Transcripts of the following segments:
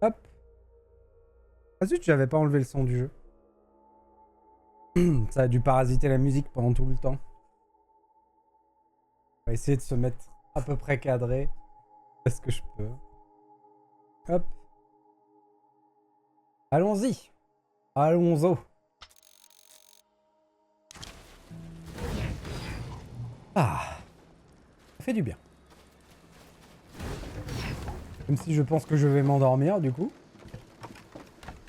Hop. Ah zut, j'avais pas enlevé le son du jeu. Ça a dû parasiter la musique pendant tout le temps. On va essayer de se mettre à peu près cadré. Est-ce que je peux? Hop. Allons-y. Allons-y. Ah. Ça fait du bien. Même si je pense que je vais m'endormir du coup.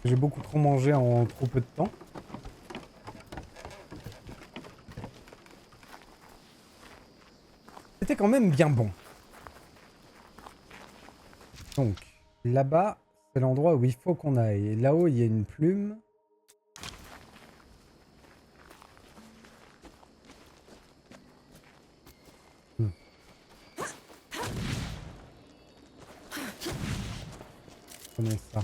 J'ai beaucoup trop mangé en trop peu de temps. C'était quand même bien bon. Donc, là-bas, c'est l'endroit où il faut qu'on aille. Là-haut, il y a une plume. Comment ça?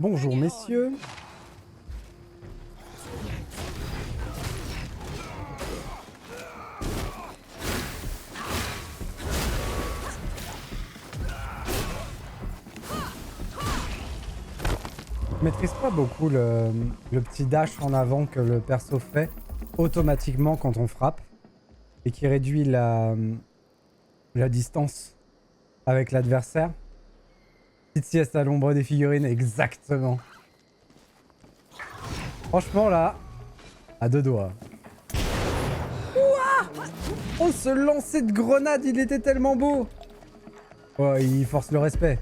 Bonjour messieurs. Je maîtrise pas beaucoup le petit dash en avant que le perso fait automatiquement quand on frappe et qui réduit la distance avec l'adversaire. Petite sieste à l'ombre des figurines, exactement. Franchement là, à deux doigts. Ouah, oh, ce lancer de grenade, il était tellement beau. Oh, il force le respect.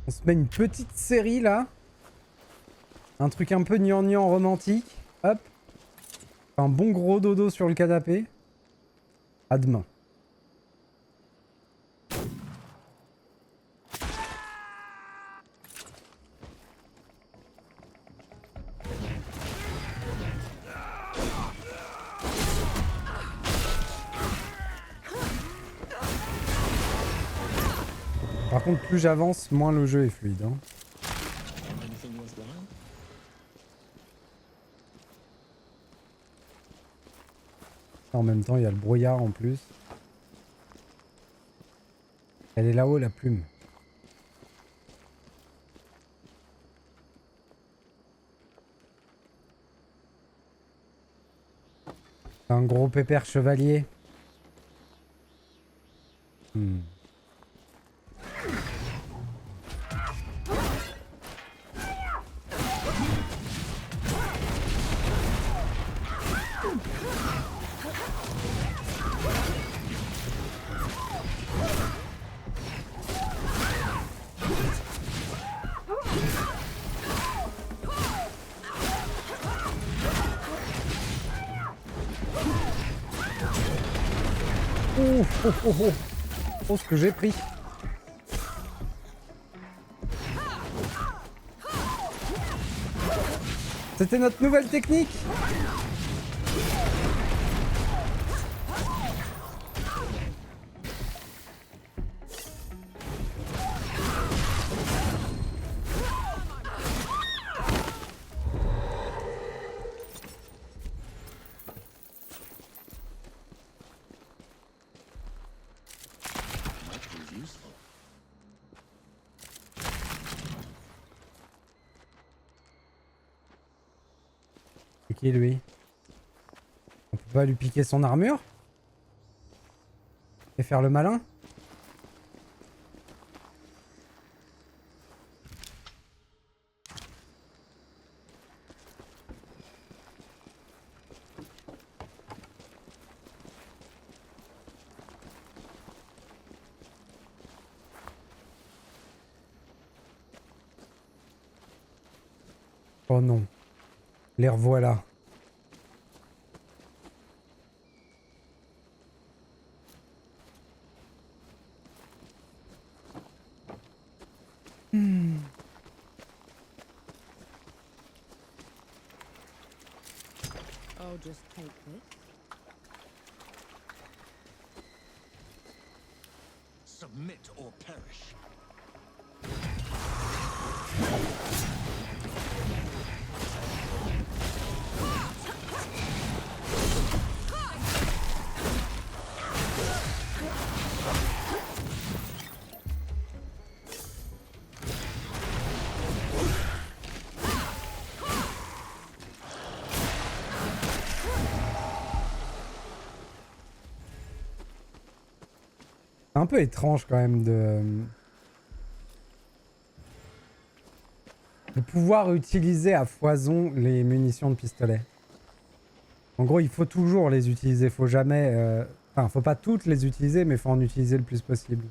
On se met une petite série là. Un truc un peu gnangnan romantique. Hop. Un bon gros dodo sur le canapé. À demain. Par contre, plus j'avance, moins le jeu est fluide. Hein. En même temps, il y a le brouillard en plus. Elle est là-haut, la plume. Un gros pépère chevalier. Oh, oh, oh, oh. Oh, ce que j'ai pris. C'était notre nouvelle technique. C'est qui lui? On peut pas lui piquer son armure? Et faire le malin? Oh non. Les revoilà. I'll just take this. Submit or perish. C'est un peu étrange quand même de pouvoir utiliser à foison les munitions de pistolet. En gros, il faut toujours les utiliser, faut jamais... Enfin, faut pas toutes les utiliser, mais faut en utiliser le plus possible.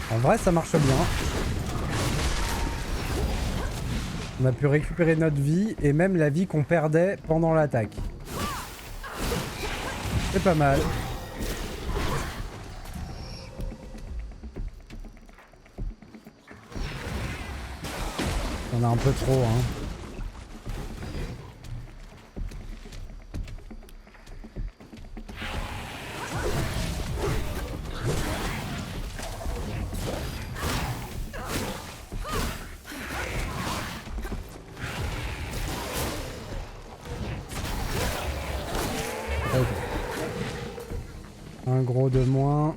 En vrai, ça marche bien. On a pu récupérer notre vie et même la vie qu'on perdait pendant l'attaque. C'est pas mal. On a un peu trop, hein. Ok. Un gros de moins.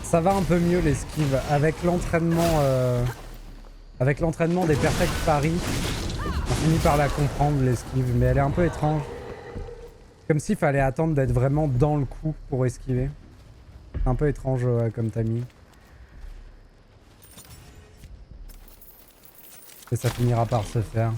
Ça va un peu mieux l'esquive avec l'entraînement des perfect paris. On finit par la comprendre l'esquive, mais elle est un peu étrange. Comme s'il fallait attendre d'être vraiment dans le coup pour esquiver. C'est un peu étrange comme timing. Et ça finira par se faire.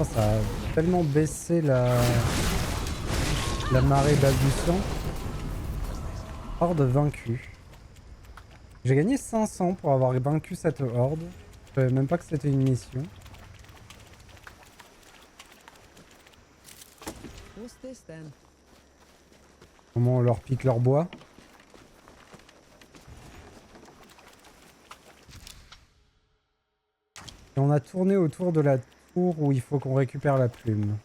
Oh, ça a tellement baissé la marée balbutiante. Horde vaincue. J'ai gagné 500 pour avoir vaincu cette horde. Je savais même pas que c'était une mission. Comment on leur pique leur bois? Et on a tourné autour de la tour où il faut qu'on récupère la plume.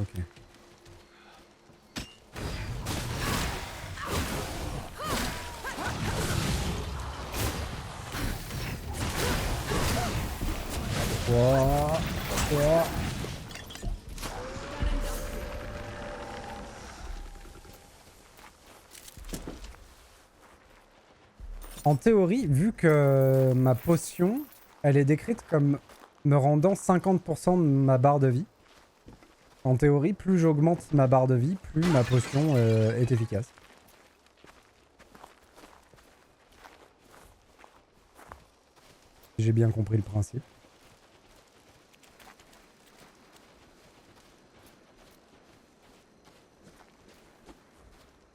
Ok. Ouah, ouah. En théorie, vu que ma potion, elle est décrite comme me rendant 50% de ma barre de vie. En théorie, plus j'augmente ma barre de vie, plus ma potion est efficace. J'ai bien compris le principe.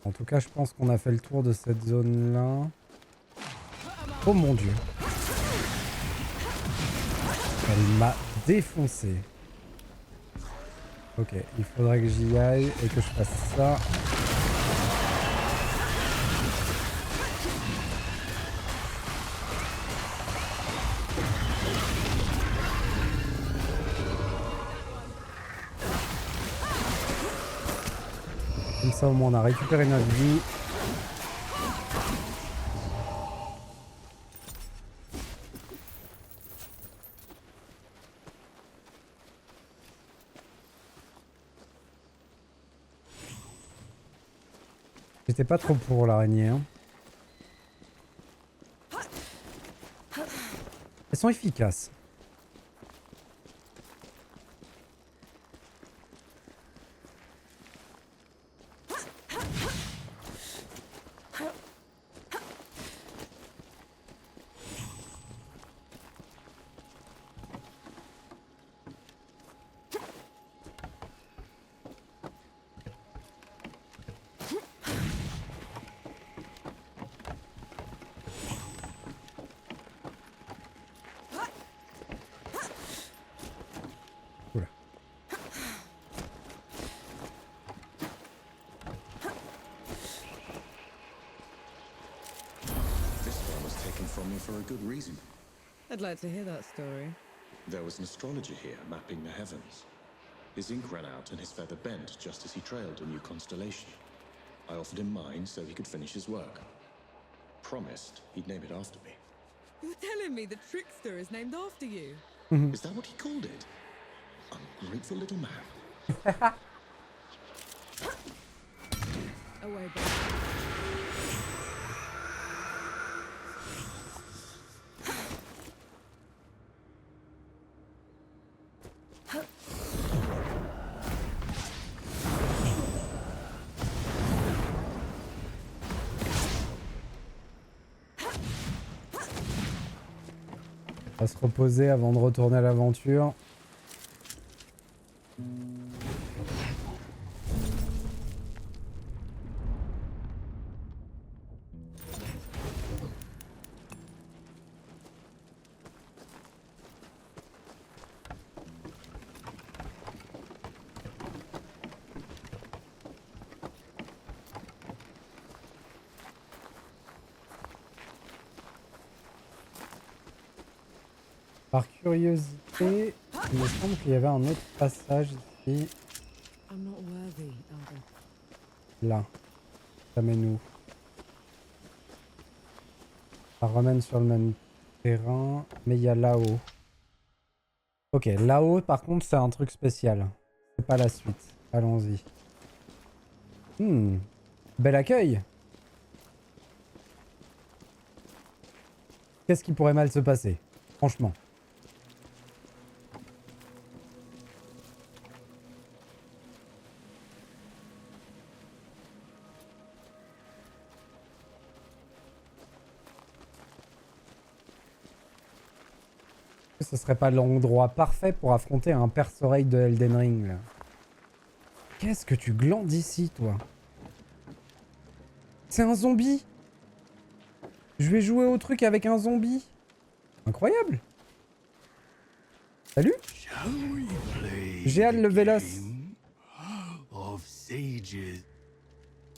En tout cas, je pense qu'on a fait le tour de cette zone-là. Oh mon dieu. Elle m'a défoncé. Ok, il faudrait que j'y aille et que je fasse ça. Comme ça au moins on a récupéré notre vie. j'étais pas trop pour l'araignée. Hein. Elles sont efficaces. Oula. This one was taken from me for a good reason. I'd like to hear that story. There was an astrologer here mapping the heavens. His ink ran out and his feather bent just as he trailed a new constellation. I offered him mine so he could finish his work. Promised he'd name it after me. You're telling me the trickster is named after you? Is that what he called it? Ungrateful little man. Away back. On va se reposer avant de retourner à l'aventure. Par curiosité, il me semble qu'il y avait un autre passage ici. I'm not worthy, Elder. Là. Ça mène où? Ça ramène sur le même terrain, mais il y a là-haut. Ok, là-haut, par contre, c'est un truc spécial. C'est pas la suite. Allons-y. Bel accueil. Qu'est-ce qui pourrait mal se passer? Franchement. Ce serait pas l'endroit parfait pour affronter un perce-oreille de Elden Ring, là. Qu'est-ce que tu glandes ici, toi? C'est un zombie! Je vais jouer au truc avec un zombie! Incroyable! Salut! Géal le Véloce!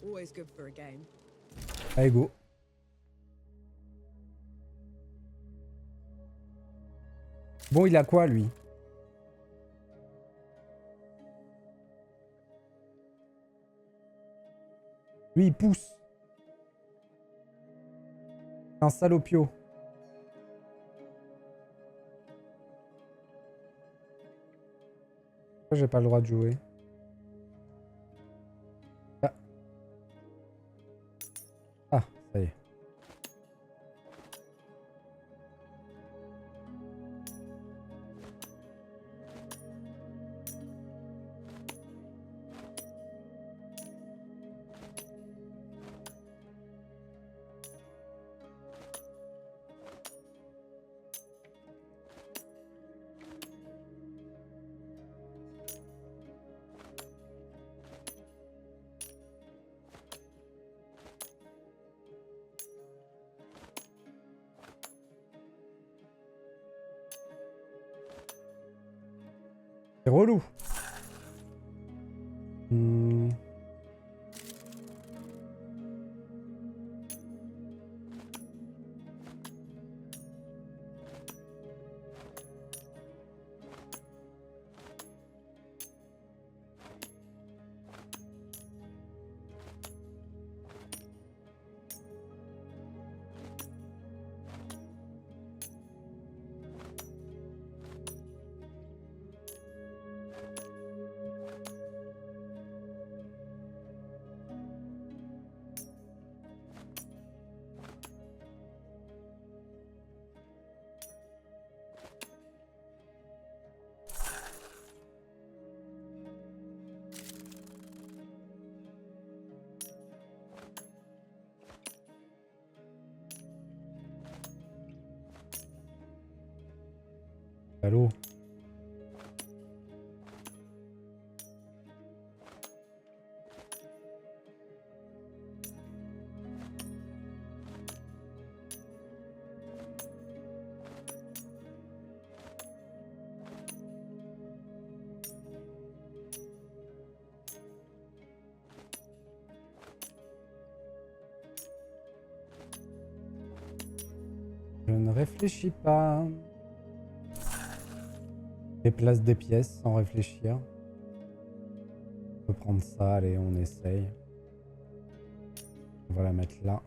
Always good for a game. Allez, go! Bon, il a quoi, lui? Lui, il pousse. Un salopio. Pourquoi j'ai pas le droit de jouer? Ah. Ah, ça y est. C'est relou. Allô. Je ne réfléchis pas. Déplace des pièces sans réfléchir. On peut prendre ça, allez, on essaye. On va la mettre là.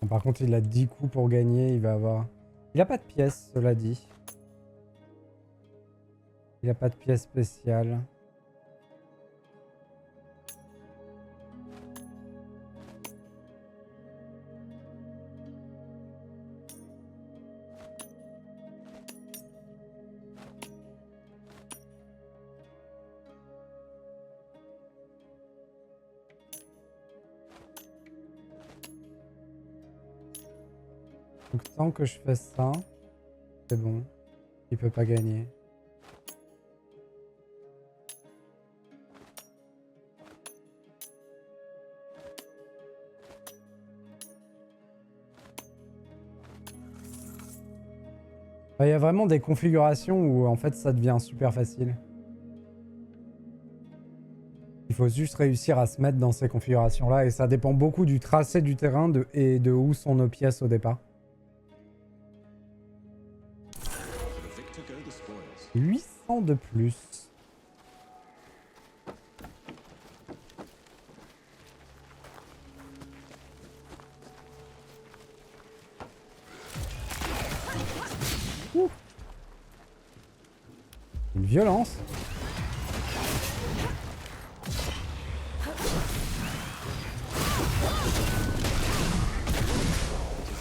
Bon, par contre, il a 10 coups pour gagner, il va avoir... Il a pas de pièce, cela dit. Il a pas de pièce spéciale. Donc tant que je fais ça, c'est bon. Il peut pas gagner. Il y a vraiment des configurations où en fait ça devient super facile. Il faut juste réussir à se mettre dans ces configurations-là et ça dépend beaucoup du tracé du terrain et de où sont nos pièces au départ. 800 de plus. Ouh. Une violence.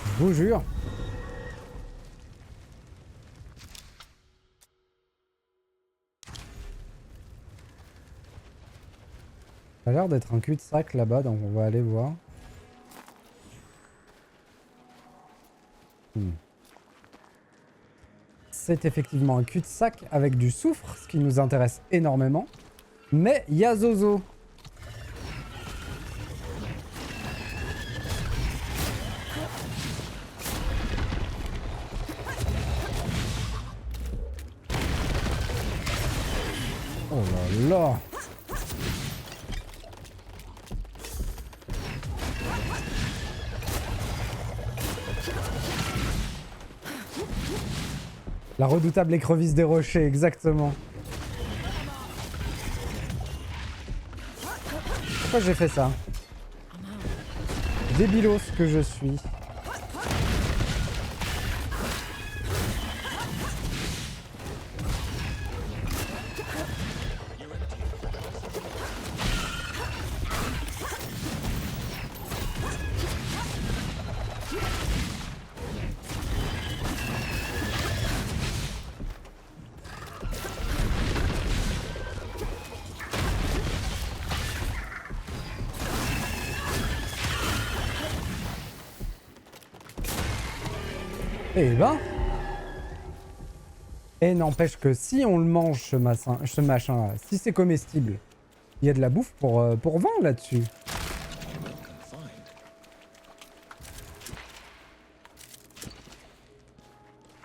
Je vous jure. Ça a l'air d'être un cul-de-sac là-bas, donc on va aller voir. C'est effectivement un cul-de-sac avec du soufre, ce qui nous intéresse énormément. Mais il y a Zozo. Oh là là. La redoutable écrevisse des rochers, exactement. Pourquoi j'ai fait ça? Débilos que je suis. Eh ben. Et n'empêche que si on le mange, ce machin, si c'est comestible, il y a de la bouffe pour 20 là-dessus.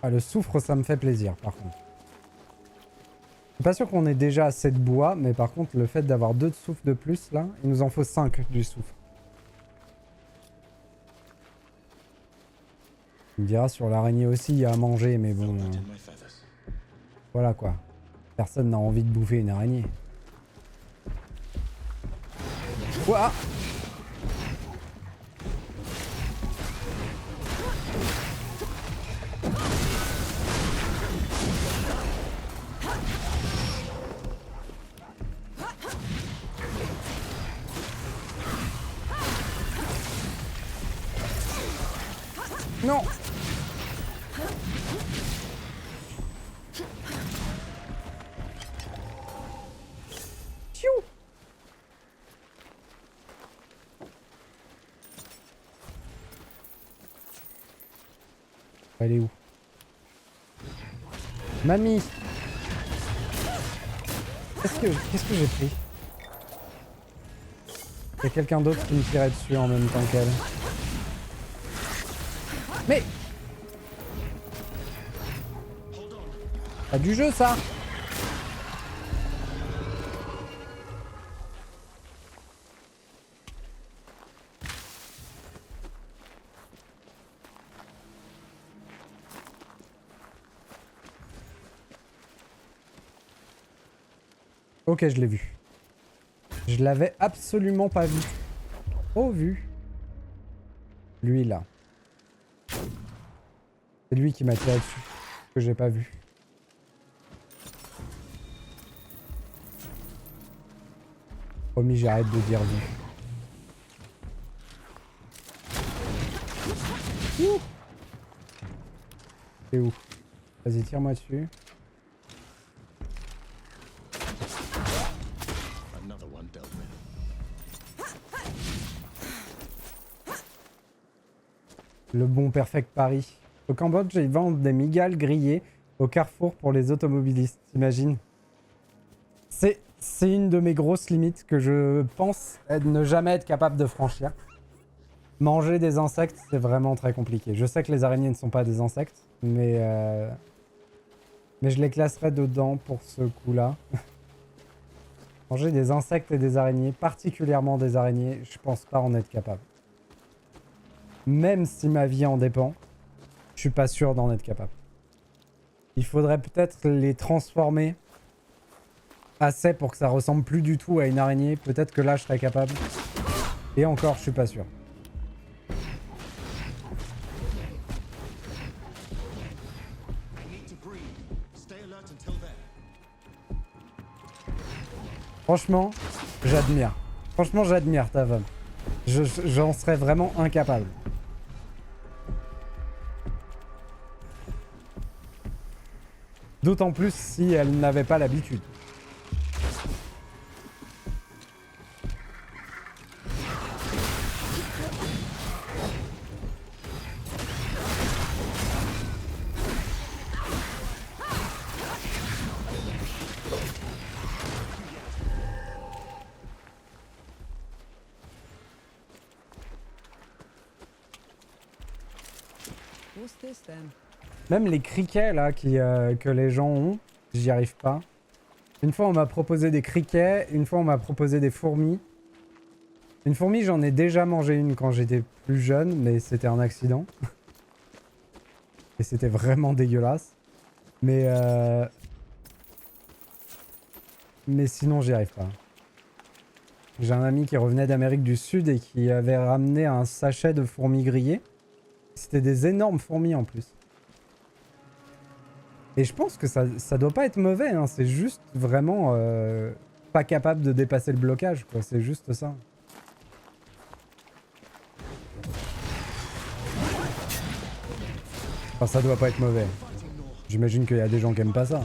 Ah, le soufre, ça me fait plaisir, par contre. Je suis pas sûr qu'on ait déjà assez de bois, mais par contre, le fait d'avoir 2 de soufre de plus, là, il nous en faut 5 du soufre. Il me dira sur l'araignée aussi, il y a à manger, mais bon... voilà quoi. Personne n'a envie de bouffer une araignée. Ouah! Non. Tchou. Elle est où? Mamie. Qu'est-ce que j'ai pris? Il y a quelqu'un d'autre qui me tirait dessus en même temps qu'elle. Mais pas du jeu ça. Ok, je l'ai vu. Je l'avais absolument pas vu. Oh, vu. Lui, là. C'est lui qui m'a tiré dessus. Que j'ai pas vu. Promis, j'arrête de dire vu. Ouh. C'est où? Vas-y, tire-moi dessus. Another one dealt with. Le bon perfect Paris. Au Cambodge, ils vendent des migales grillées au carrefour pour les automobilistes. T'imagines? C'est une de mes grosses limites que je pense ne jamais être capable de franchir. Manger des insectes, c'est vraiment très compliqué. Je sais que les araignées ne sont pas des insectes, mais je les classerais dedans pour ce coup-là. Manger des insectes et des araignées, particulièrement des araignées, je pense pas en être capable. Même si ma vie en dépend, je suis pas sûr d'en être capable. Il faudrait peut-être les transformer assez pour que ça ressemble plus du tout à une araignée. Peut-être que là, je serais capable. Et encore, je suis pas sûr. Franchement, j'admire. Franchement, j'admire ta femme. J'en serais vraiment incapable. D'autant plus si elle n'avait pas l'habitude. What's this then? Même les criquets là que les gens ont, j'y arrive pas. Une fois on m'a proposé des criquets, une fois on m'a proposé des fourmis. Une fourmi j'en ai déjà mangé une quand j'étais plus jeune, mais c'était un accident. Et c'était vraiment dégueulasse. Mais sinon j'y arrive pas. J'ai un ami qui revenait d'Amérique du Sud et qui avait ramené un sachet de fourmis grillées. C'était des énormes fourmis en plus. Et je pense que ça doit pas être mauvais, hein. C'est juste vraiment pas capable de dépasser le blocage, quoi. C'est juste ça. Enfin, ça doit pas être mauvais. J'imagine qu'il y a des gens qui aiment pas ça.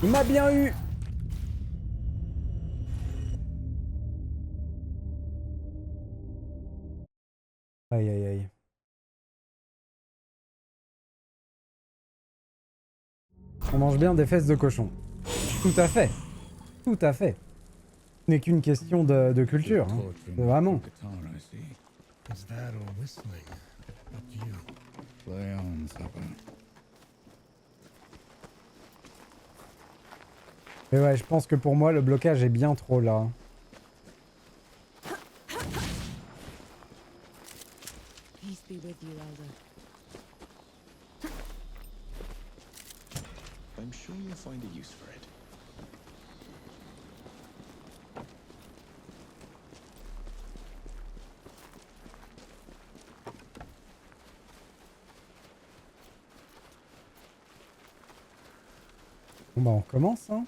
Il m'a bien eu. Aïe aïe aïe. On mange bien des fesses de cochon. Tout à fait. Tout à fait. Ce n'est qu'une question de culture. Hein. Vraiment. Is that or whistling? Up to you. Play on, Supper. Mais ouais, je pense que pour moi, le blocage est bien trop là. Peace be with you, Elder. I'm sure you'll find a use for it. Bon bah on recommence hein.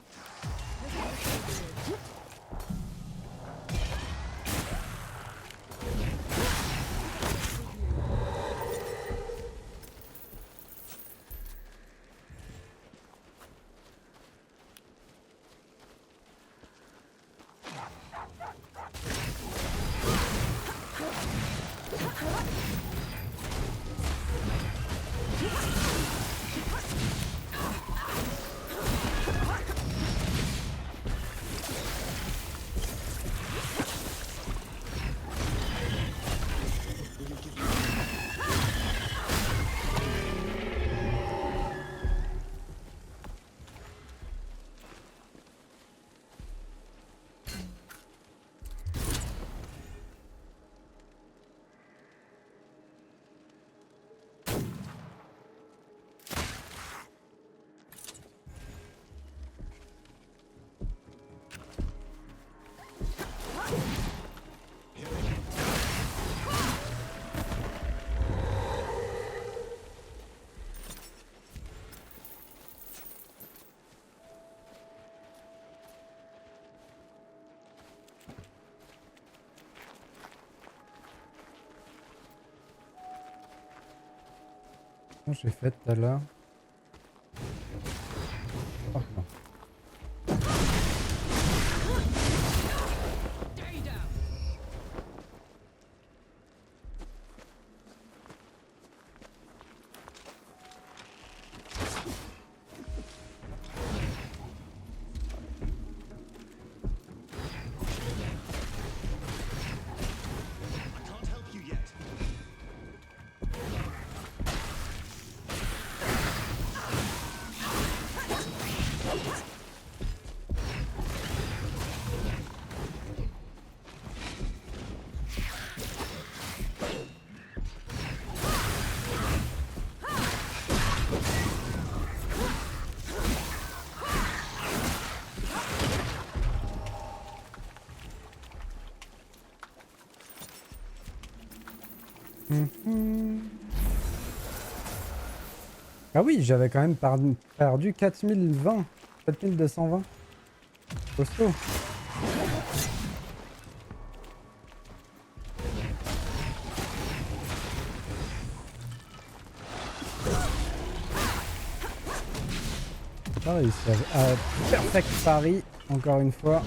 J'ai fait tout à l'heure. Oh, non. Ah oui, j'avais quand même perdu 4020. 4220. Costaud. Pas réussi à perfect pari, encore une fois.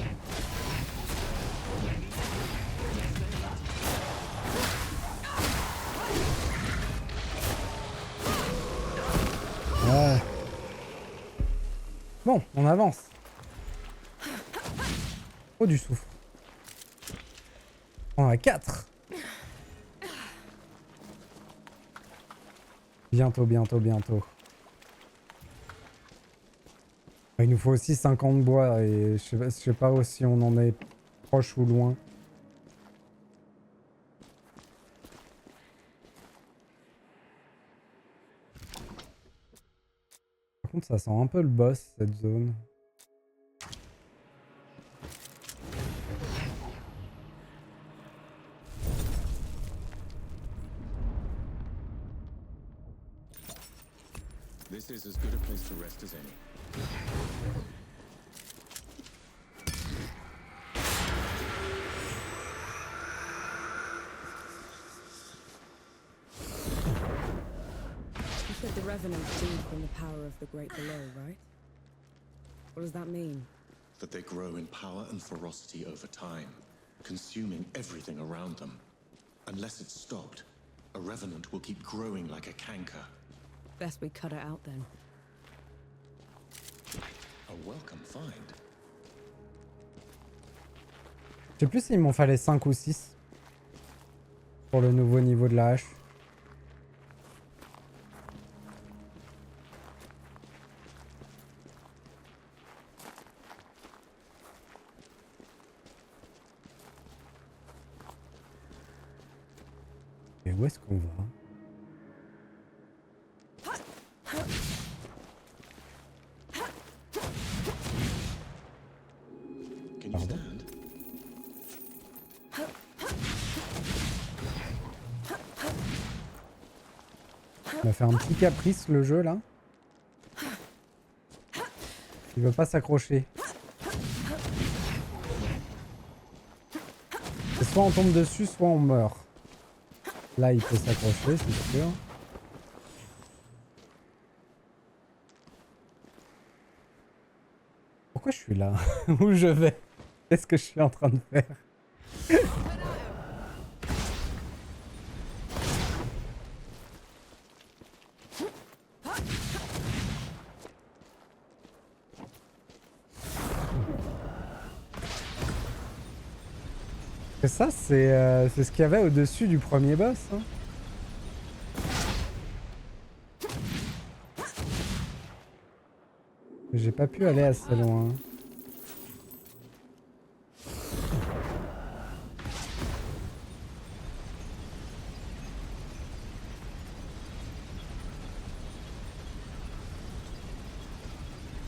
Bon, on avance. Oh, du souffle. On a 4. Bientôt, bientôt, bientôt. Il nous faut aussi 50 bois et je sais pas si on en est proche ou loin. Par contre, ça sent un peu le boss, cette zone. This is as good a place to rest as any. You said the Revenants feed from the power of the Great Below, right? What does that mean? That they grow in power and ferocity over time, consuming everything around them. Unless it's stopped, a Revenant will keep growing like a canker. Best we cut it out then. A welcome find. Je sais plus s'il m'en fallait 5 ou 6 pour le nouveau niveau de la hache. Et où est-ce qu'on va? Can you stand? Il m'a fait un petit caprice le jeu là. Il veut pas s'accrocher. C'est soit on tombe dessus, soit on meurt. Là, il peut s'accrocher, c'est sûr. Pourquoi je suis là? Où je vais? Qu'est-ce que je suis en train de faire? Et ça, c'est ce qu'il y avait au-dessus du premier boss. Hein. J'ai pas pu aller assez loin.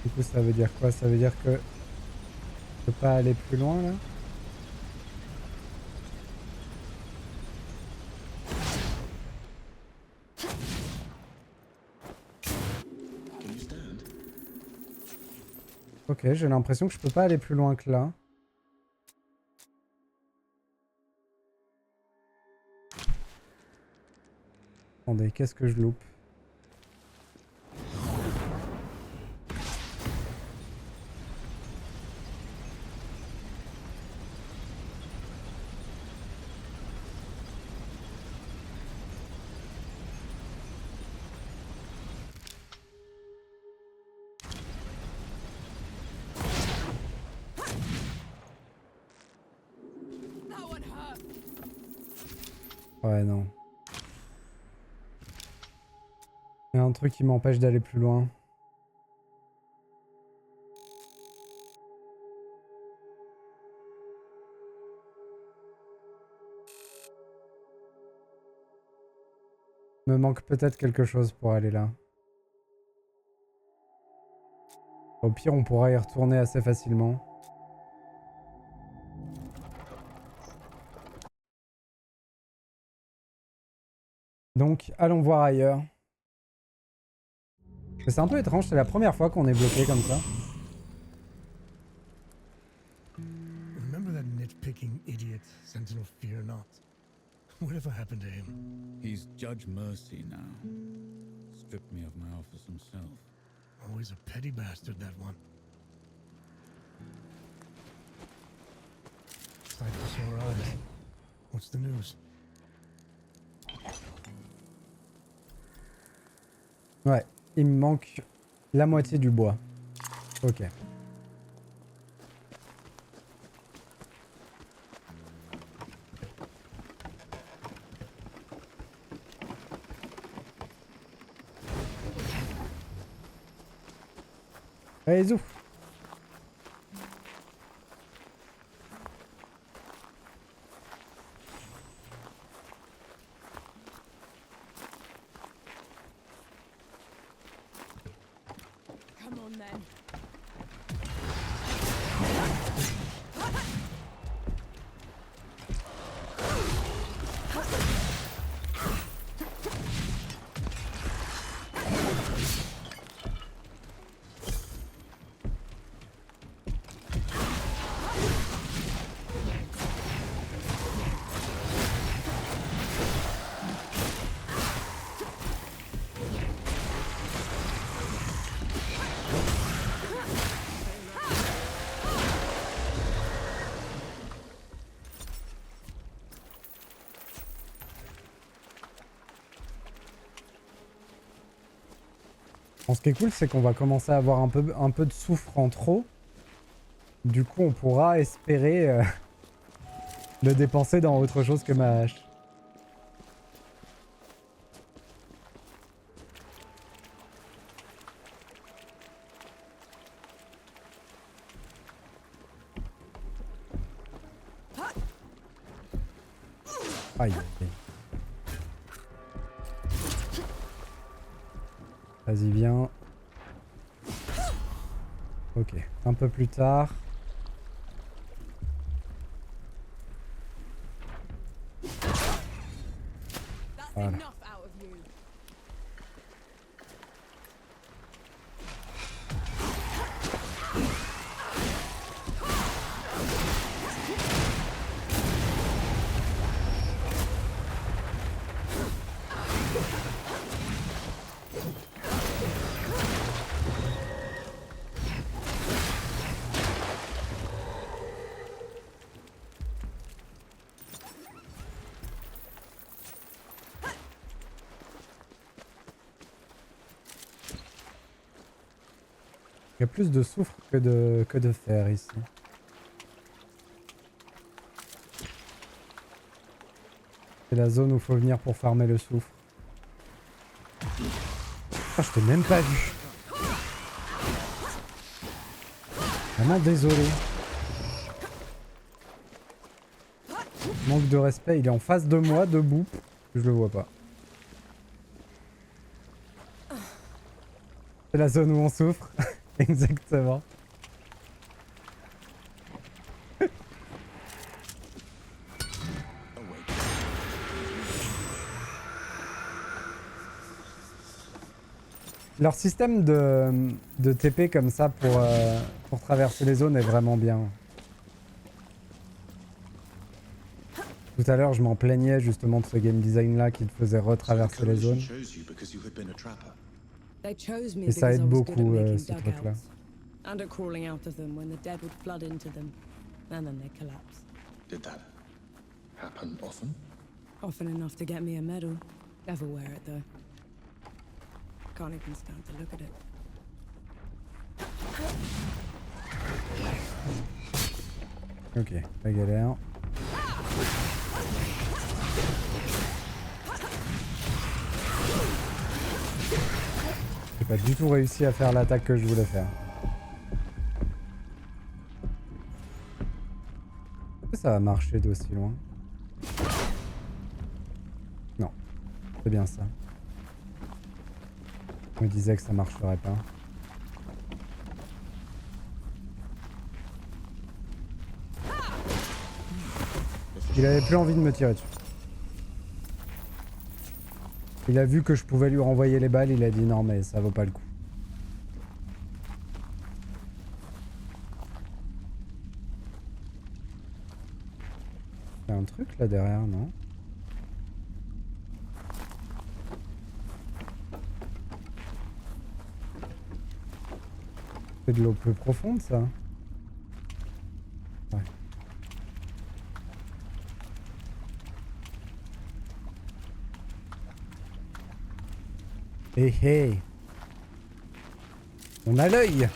Du coup, ça veut dire quoi? Ça veut dire que je peux pas aller plus loin là? Can you stand? Ok, j'ai l'impression que je peux pas aller plus loin que là. Attendez, qu'est-ce que je loupe? Ouais, non. Il y a un truc qui m'empêche d'aller plus loin. Me manque peut-être quelque chose pour aller là. Au pire, on pourra y retourner assez facilement. Donc, allons voir ailleurs. C'est un peu étrange, c'est la première fois qu'on est bloqué comme ça. Remember that nitpicking idiot, Sentinel Fear Not? Whatever happened to him? He's Judge Mercy now. Stripped me of my office himself. Always a petty bastard, that one. Sight for sore eyes. What's the news? Ouais, il me manque la moitié du bois. Ok. Allez, zou. Come on then. Bon, ce qui est cool, c'est qu'on va commencer à avoir un peu de soufre en trop. Du coup, on pourra espérer le dépenser dans autre chose que ma hache. Aïe. Vas-y, viens. Ok, un peu plus tard. Voilà. Il y a plus de soufre que de fer ici. C'est la zone où il faut venir pour farmer le soufre. Ah, je t'ai même pas vu. Vraiment désolé. Manque de respect, il est en face de moi, debout. Je le vois pas. C'est la zone où on souffre. Exactement. Leur système de TP comme ça pour traverser les zones est vraiment bien. Tout à l'heure, je m'en plaignais justement de ce game design là qui te faisait retraverser les zones. They chose me Et ça because aide I was good at beaucoup making ce truc là. dugouts and at crawling out of them when the dead would flood into them, and then they collapse. Did that happen often? Often enough to get me a medal. Never wear it though. Can't even stand to look at it. Ok, la galère. J'ai pas du tout réussi à faire l'attaque que je voulais faire. Est-ce que ça va marcher d'aussi loin? Non, c'est bien ça. Je me disais que ça marcherait pas. Il avait plus envie de me tirer dessus. Il a vu que je pouvais lui renvoyer les balles, il a dit non mais ça vaut pas le coup. Il y a un truc là derrière, non? C'est de l'eau plus profonde ça? Ouais. Hé hé! On a l'œil!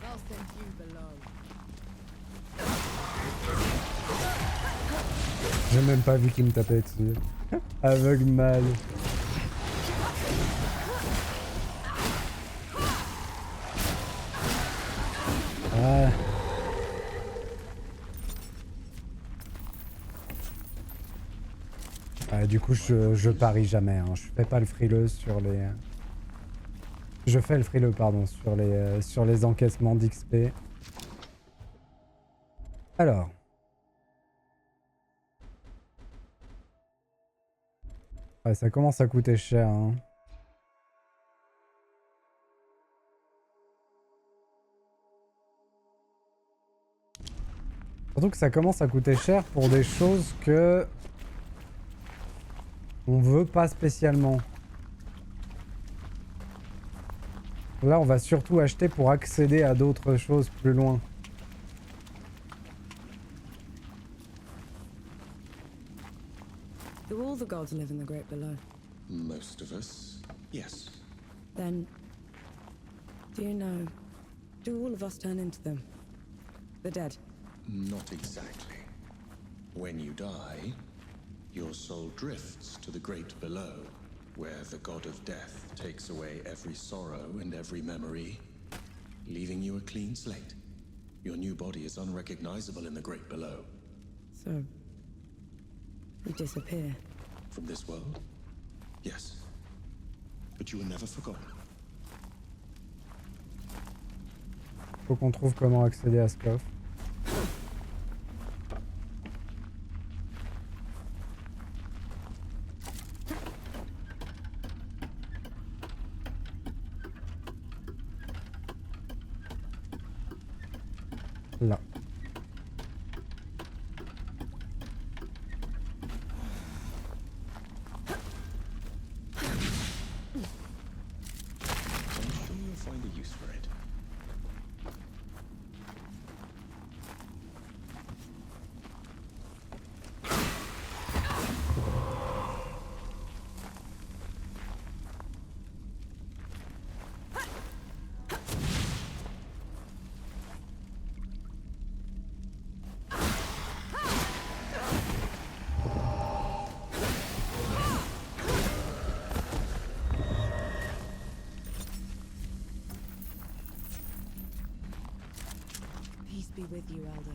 I'll send you below. J'ai même pas vu qu'il me tapait dessus. Aveugle mal. Ah. Ah, du coup, je parie jamais. Hein. Je fais pas le frileux sur les. Je fais le frileux, pardon, sur les encaissements d'XP. Alors. Ouais, ça commence à coûter cher. Hein. Surtout que ça commence à coûter cher pour des choses que on veut pas spécialement. Là, on va surtout acheter pour accéder à d'autres choses plus loin. Do all the gods live in the Great Below? Most of us, yes. Then, do you know, do all of us turn into them? The dead? Not exactly. When you die, your soul drifts to the great below, where the god of death takes away every sorrow and every memory, leaving you a clean slate. Your new body is unrecognizable in the great below. So, you disappear. From this world? Yes. But you were never forgotten. Faut qu'on trouve comment accéder à ce coffre. Là. be with you, Elder.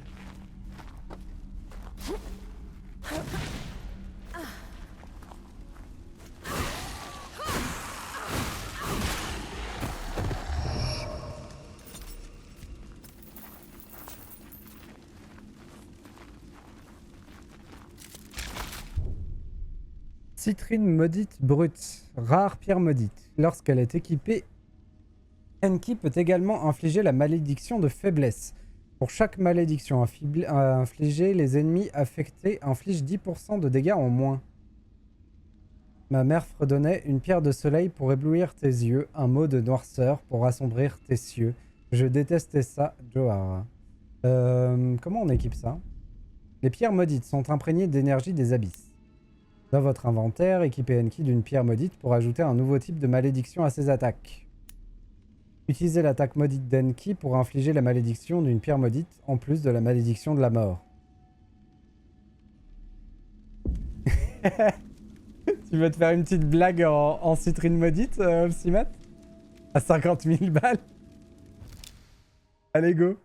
Citrine maudite brute. Rare pierre maudite. Lorsqu'elle est équipée, Enki peut également infliger la malédiction de faiblesse. Pour chaque malédiction infligée, les ennemis affectés infligent 10% de dégâts en moins. Ma mère fredonnait une pierre de soleil pour éblouir tes yeux, un mot de noirceur pour assombrir tes cieux. Je détestais ça, Johara. Comment on équipe ça? Les pierres maudites sont imprégnées d'énergie des abysses. Dans votre inventaire, équipez Enki d'une pierre maudite pour ajouter un nouveau type de malédiction à ses attaques. Utilisez l'attaque maudite d'Enki pour infliger la malédiction d'une pierre maudite en plus de la malédiction de la mort. Tu veux te faire une petite blague en citrine maudite, Psymat? À 50 000 balles? Allez, go!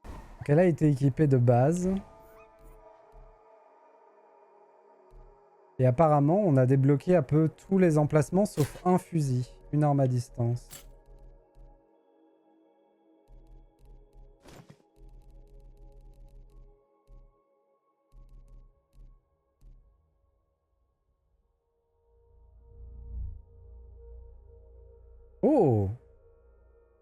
Donc elle a été équipée de base. Et apparemment, on a débloqué un peu tous les emplacements sauf un fusil, une arme à distance. Oh!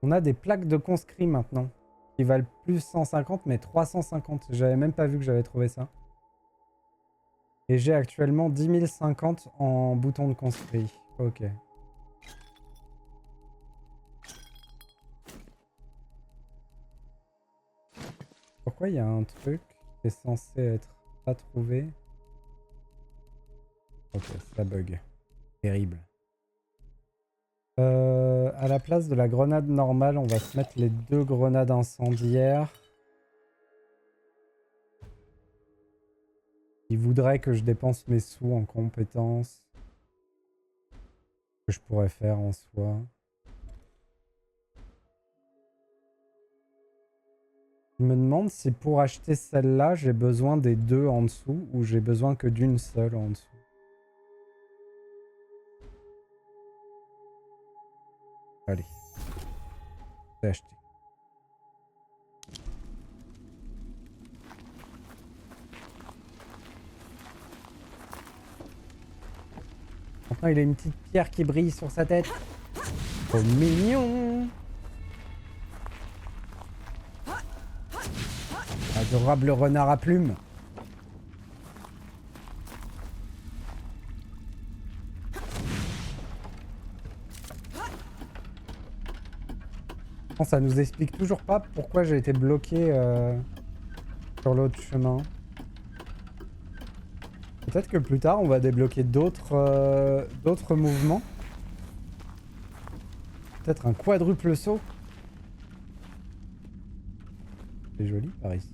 On a des plaques de conscrits maintenant, qui valent plus 150 mais 350. J'avais même pas vu que j'avais trouvé ça. Et j'ai actuellement 10 050 en bouton de conscrit. Ok. Pourquoi il y a un truc qui est censé être pas trouvé? Ok, ça bug. Terrible. À la place de la grenade normale, on va se mettre les 2 grenades incendiaires. Il voudrait que je dépense mes sous en compétences. Que je pourrais faire en soi. Je me demande si pour acheter celle-là, j'ai besoin des 2 en dessous ou j'ai besoin que d'une seule en dessous. Allez. C'est acheté. Enfin, il a une petite pierre qui brille sur sa tête. Trop mignon. Adorable renard à plumes. Bon, ça nous explique toujours pas pourquoi j'ai été bloqué sur l'autre chemin. Peut-être que plus tard on va débloquer d'autres mouvements. Peut-être un quadruple saut. C'est joli par ici.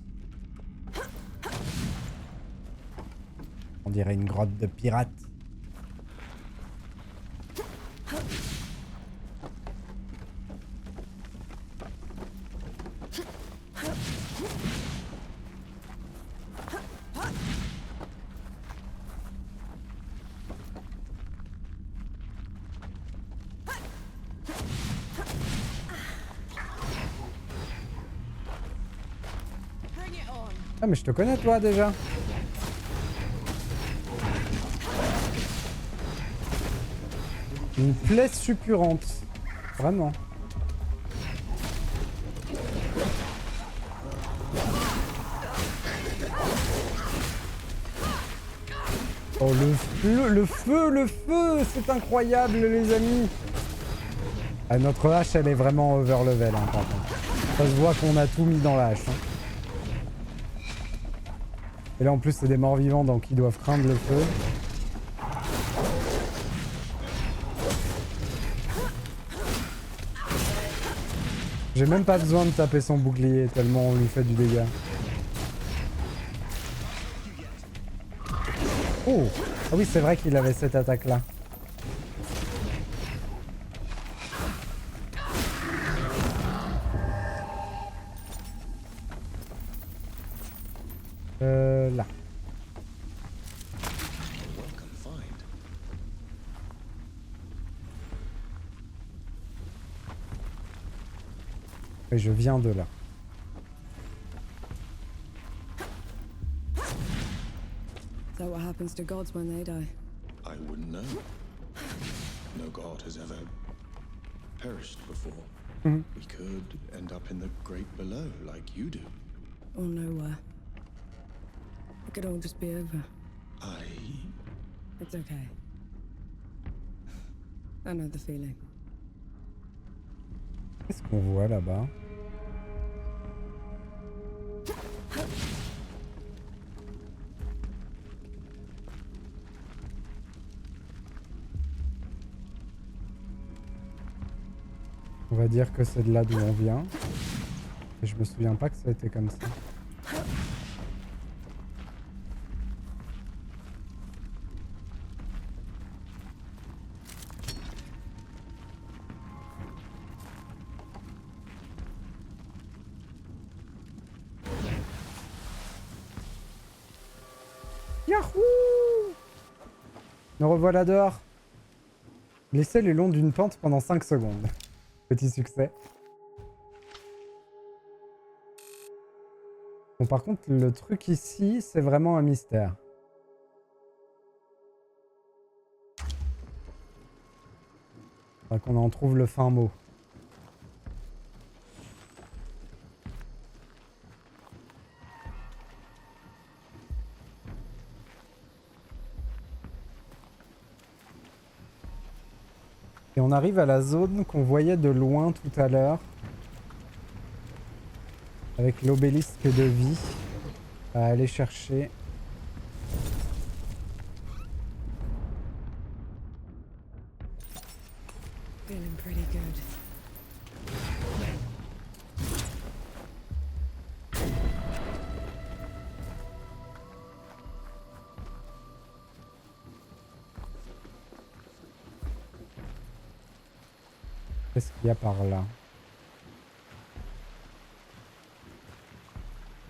On dirait une grotte de pirates. Ah mais je te connais toi déjà. Une plaie suppurante. Vraiment. Oh le feu, c'est incroyable les amis. Ah, notre hache elle est vraiment overlevel hein, par contre. Ça se voit qu'on a tout mis dans la hache. Hein. Et là en plus c'est des morts vivants donc ils doivent craindre le feu. J'ai même pas besoin de taper son bouclier tellement on lui fait du dégât. Oh! Ah oui c'est vrai qu'il avait cette attaque là. Et je viens de là. Is that what happens to gods when they die? I wouldn't know. No god has ever perished before. Mhm. We could end up in the great below, like you do. Or nowhere. It could all just be over. It's okay. I know the feeling. Qu'est-ce qu'on voit là-bas? On va dire que c'est de là d'où on vient. Et je me souviens pas que ça a été comme ça. Yahoo! Nous revoilà dehors. Laissez le long d'une pente pendant 5 secondes. Petit succès. Bon, par contre, le truc ici, c'est vraiment un mystère. Faudra qu'on en trouve le fin mot. Et on arrive à la zone qu'on voyait de loin tout à l'heure. Avec l'obélisque de vie à aller chercher. Feeling pretty good. Qu'est-ce qu'il y a par là?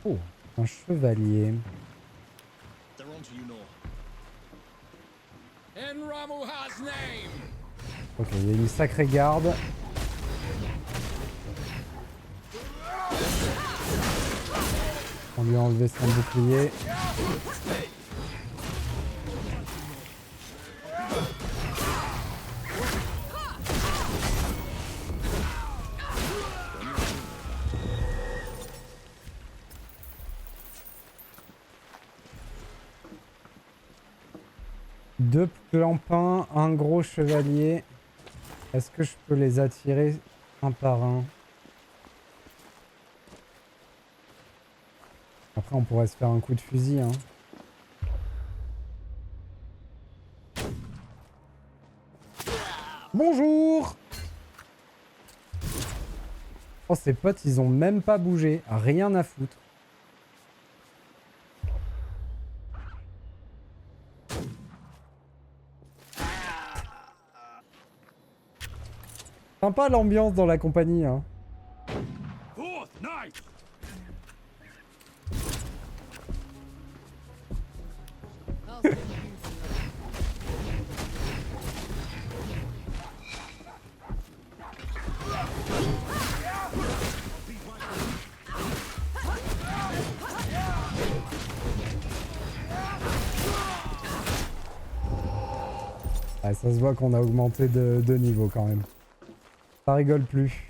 Oh, un chevalier. They're on to you, Nor. In Ramuha's name! Ok, il y a une sacrée garde. On lui a enlevé son bouclier. Deux clampins, un gros chevalier. Est-ce que je peux les attirer un par un? Après, on pourrait se faire un coup de fusil, hein. Bonjour! Oh, ces potes, ils ont même pas bougé. Rien à foutre. Sympa l'ambiance dans la compagnie, hein. Fourth night! Ah, ça se voit qu'on a augmenté de niveau quand même. Ça rigole plus.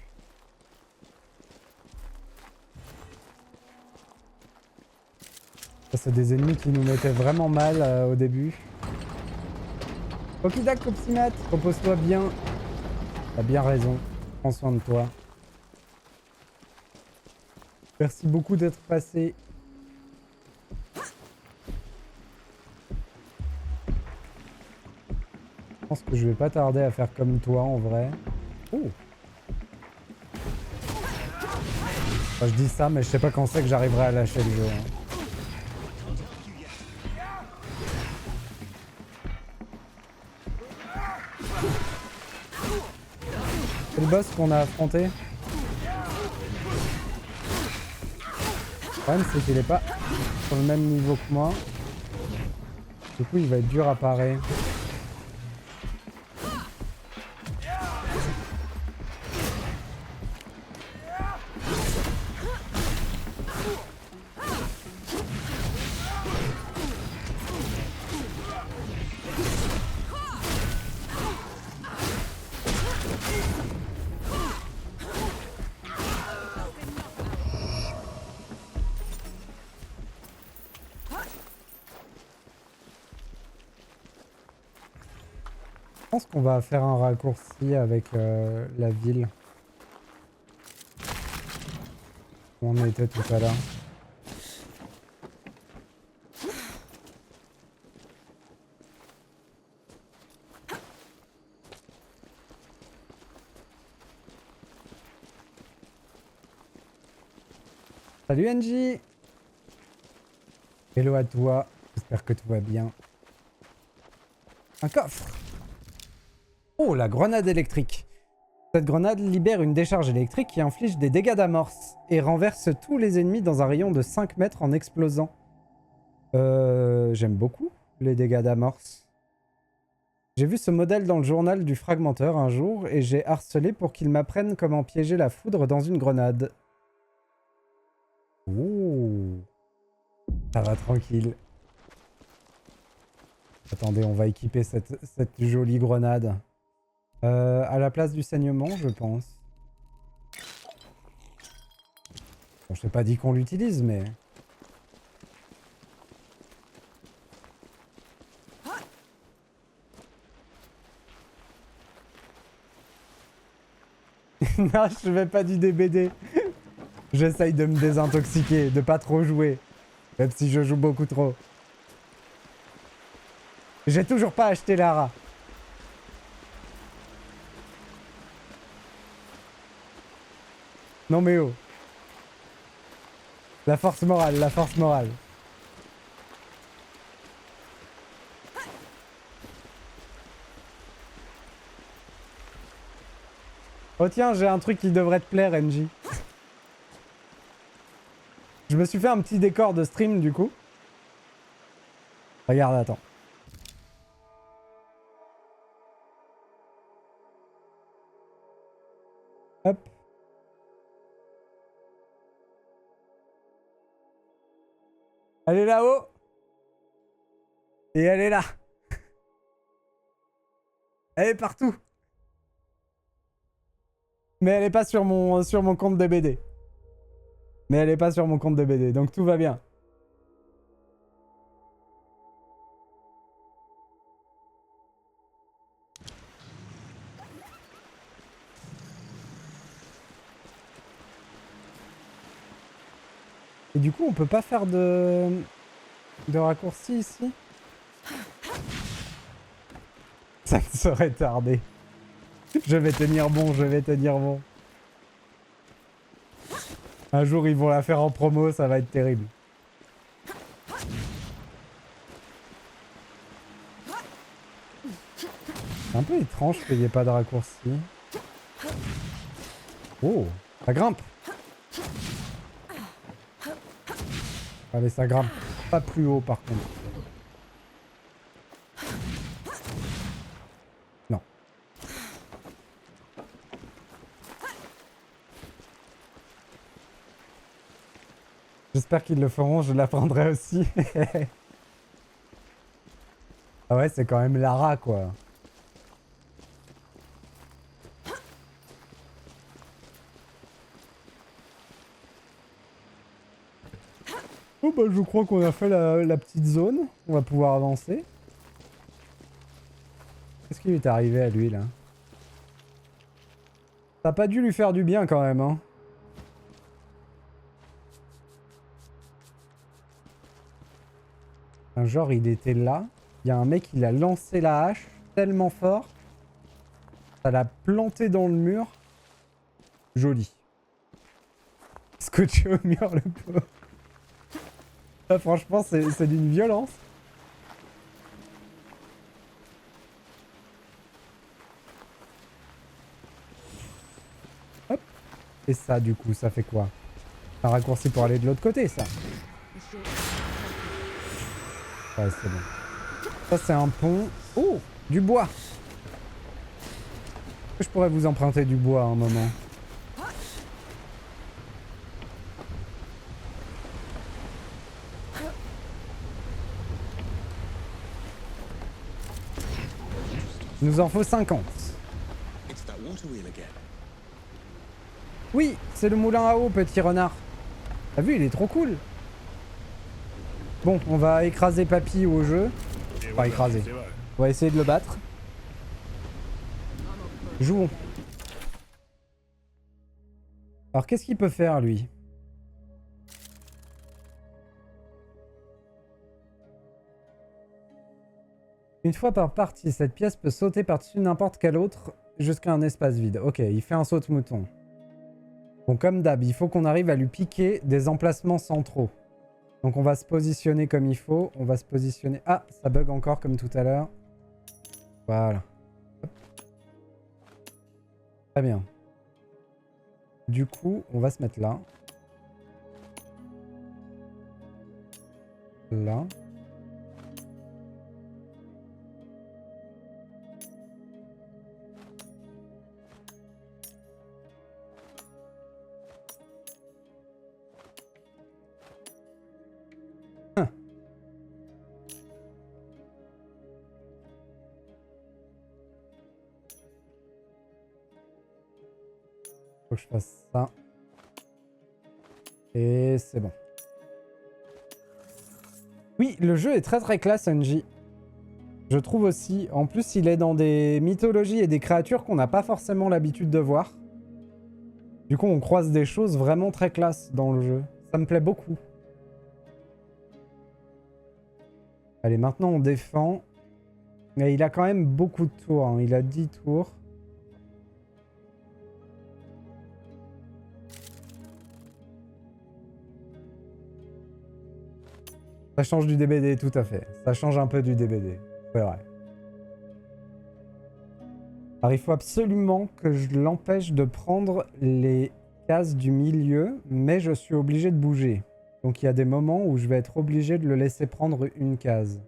Ça, c'est des ennemis qui nous mettaient vraiment mal au début. Okidak, Copsimat, repose-toi bien. T'as bien raison. Prends soin de toi. Merci beaucoup d'être passé. Je pense que je vais pas tarder à faire comme toi en vrai. Oh. Enfin, je dis ça, mais je sais pas quand c'est que j'arriverai à lâcher le jeu. Hein. C'est le boss qu'on a affronté. Le problème, c'est qu'il est pas sur le même niveau que moi. Du coup, il va être dur à parer. pense qu'on va faire un raccourci avec la ville. Où on était tout à l'heure. Salut Angie! Hello à toi, j'espère que tout va bien. Un coffre! Oh, la grenade électrique! Cette grenade libère une décharge électrique qui inflige des dégâts d'amorce et renverse tous les ennemis dans un rayon de 5 mètres en explosant. J'aime beaucoup les dégâts d'amorce. J'ai vu ce modèle dans le journal du fragmenteur un jour et j'ai harcelé pour qu'il m'apprenne comment piéger la foudre dans une grenade. Oh, ça va tranquille. Attendez, on va équiper cette jolie grenade. À la place du saignement, je pense. Bon, je t'ai pas dit qu'on l'utilise, mais... Non, je fais pas du DBD. J'essaye de me désintoxiquer, de pas trop jouer. Même si je joue beaucoup trop. J'ai toujours pas acheté Lara. Non mais oh. La force morale, la force morale. Oh tiens, j'ai un truc qui devrait te plaire, NJ. Je me suis fait un petit décor de stream du coup. Regarde, attends. Hop. Elle est là-haut. Et elle est là. Elle est partout. Mais elle est pas sur mon compte DBD. Mais elle est pas sur mon compte DBD, donc tout va bien. Et du coup, on peut pas faire de raccourci ici? Ça me serait tardé. Je vais tenir bon, je vais tenir bon. Un jour, ils vont la faire en promo, ça va être terrible. C'est un peu étrange qu'il n'y ait pas de raccourci. Oh, ça grimpe. Allez, ça grimpe pas plus haut par contre. Non. J'espère qu'ils le feront, je l'apprendrai aussi. Ah ouais, c'est quand même Lara, quoi. Oh bah je crois qu'on a fait la petite zone. On va pouvoir avancer. Qu'est-ce qui lui est arrivé à lui, là? Ça a pas dû lui faire du bien, quand même, hein. Un genre, il était là. Il y a un mec, il a lancé la hache tellement fort. Ça l'a planté dans le mur. Joli. Scotché au mur, le pauvre. Ah, franchement, c'est d'une violence. Hop. Et ça, du coup, ça fait quoi? Un raccourci pour aller de l'autre côté, ça. Ouais, c'est bon. Ça, c'est un pont. Oh, du bois. Je pourrais vous emprunter du bois à un moment. Il nous en faut 50. Oui, c'est le moulin à eau, petit renard. T'as vu, il est trop cool. Bon, on va écraser Papy au jeu. Pas écraser. On va essayer de le battre. Jouons. Alors qu'est-ce qu'il peut faire lui? Une fois par partie, cette pièce peut sauter par-dessus n'importe quelle autre jusqu'à un espace vide. Ok, il fait un saute-mouton. Bon, comme d'hab, il faut qu'on arrive à lui piquer des emplacements centraux. Donc on va se positionner comme il faut. On va se positionner... Ah, ça bug encore comme tout à l'heure. Voilà. Hop. Très bien. Du coup, on va se mettre là. Là. Faut que je fasse ça. Et c'est bon. Oui, le jeu est très classe, Unji. Je trouve aussi. En plus, il est dans des mythologies et des créatures qu'on n'a pas forcément l'habitude de voir. Du coup, on croise des choses vraiment très classe dans le jeu. Ça me plaît beaucoup. Allez, maintenant on défend. Mais il a quand même beaucoup de tours. Hein. Il a 10 tours. Ça change du DBD, tout à fait. Ça change un peu du DBD. C'est vrai. Alors il faut absolument que je l'empêche de prendre les cases du milieu, mais je suis obligé de bouger. Donc il y a des moments où je vais être obligé de le laisser prendre une case.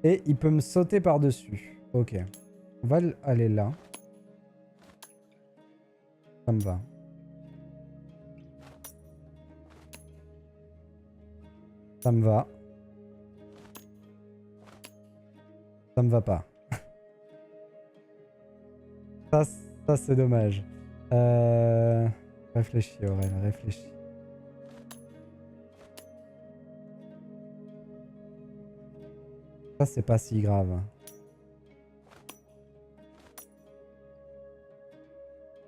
Et il peut me sauter par-dessus. Ok. On va aller là. Ça me va. Ça me va. Ça me va pas. Ça c'est dommage. Réfléchis, Aurel, réfléchis. Ça c'est pas si grave.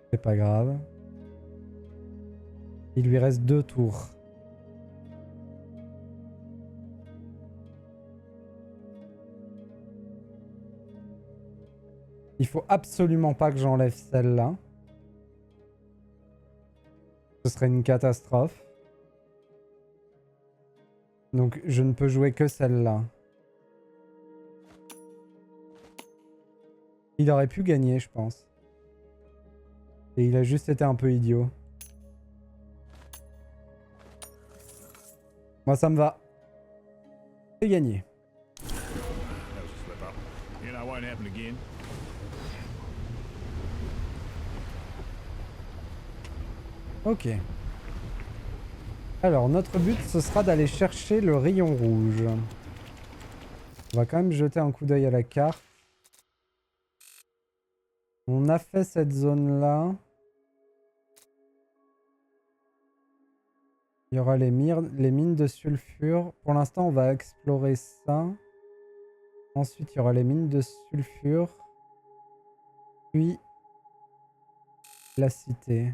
C'est pas grave. Il lui reste 2 tours. Il faut absolument pas que j'enlève celle-là. Ce serait une catastrophe. Donc je ne peux jouer que celle-là. Il aurait pu gagner, je pense. Et il a juste été un peu idiot. Moi, ça me va. C'est gagné. Ok. Alors, notre but, ce sera d'aller chercher le rayon rouge. On va quand même jeter un coup d'œil à la carte. On a fait cette zone-là. Il y aura les mines de sulfure. Pour l'instant, on va explorer ça. Ensuite, il y aura les mines de sulfure. Puis, la cité.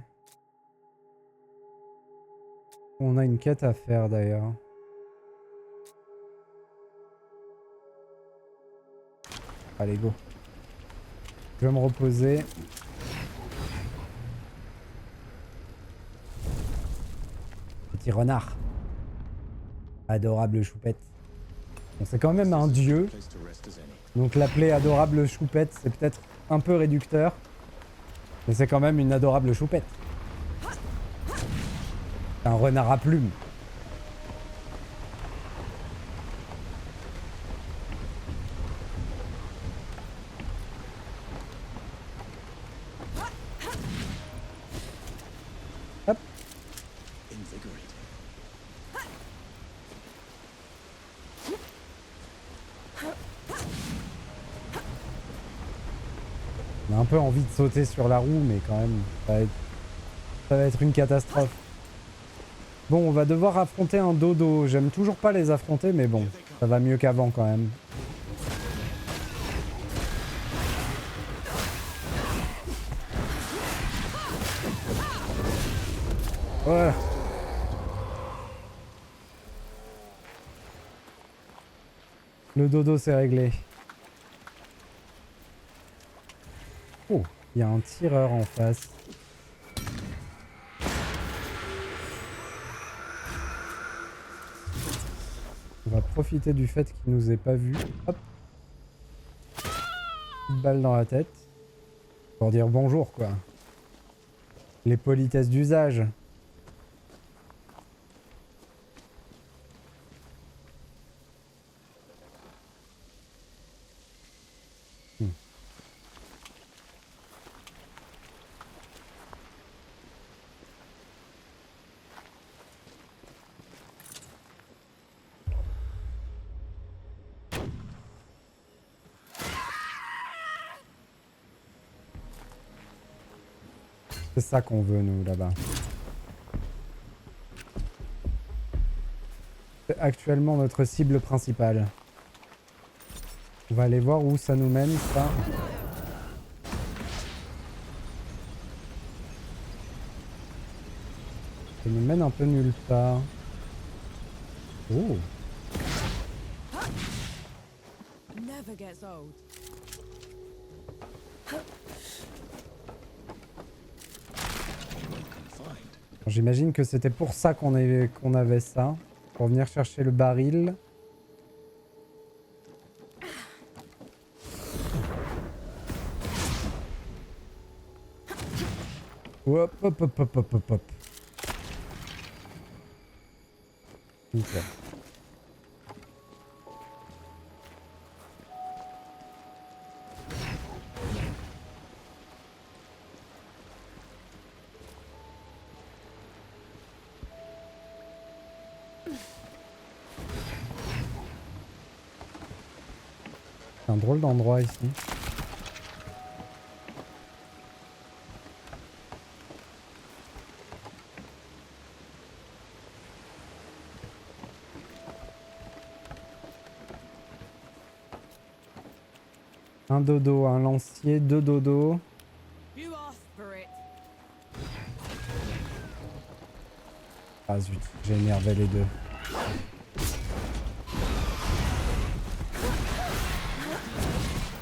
On a une quête à faire d'ailleurs. Allez, go. Je vais me reposer. Petit renard. Adorable choupette. Bon, c'est quand même un dieu. Donc l'appeler adorable choupette, c'est peut-être un peu réducteur. Mais c'est quand même une adorable choupette. Un renard à plumes. Hop. On a un peu envie de sauter sur la roue, mais quand même, ça va être une catastrophe. Bon, on va devoir affronter un dodo. J'aime toujours pas les affronter, mais bon, ça va mieux qu'avant quand même. Voilà. Le dodo c'est réglé. Oh, il y a un tireur en face. On va profiter du fait qu'il nous ait pas vu. Hop. Petite balle dans la tête. Pour dire bonjour quoi. Les politesses d'usage. C'est ça qu'on veut nous là-bas. C'est actuellement notre cible principale. On va aller voir où ça nous mène ça. Ça nous mène un peu nulle part. Oh. Never gets old. J'imagine que c'était pour ça qu'on avait ça. Pour venir chercher le baril. Hop, hop, hop, hop, hop, hop, hop. Nickel. C'est un drôle d'endroit ici. Un dodo, un lancier, 2 dodos. You asked for it. Ah zut, j'ai énervé les deux.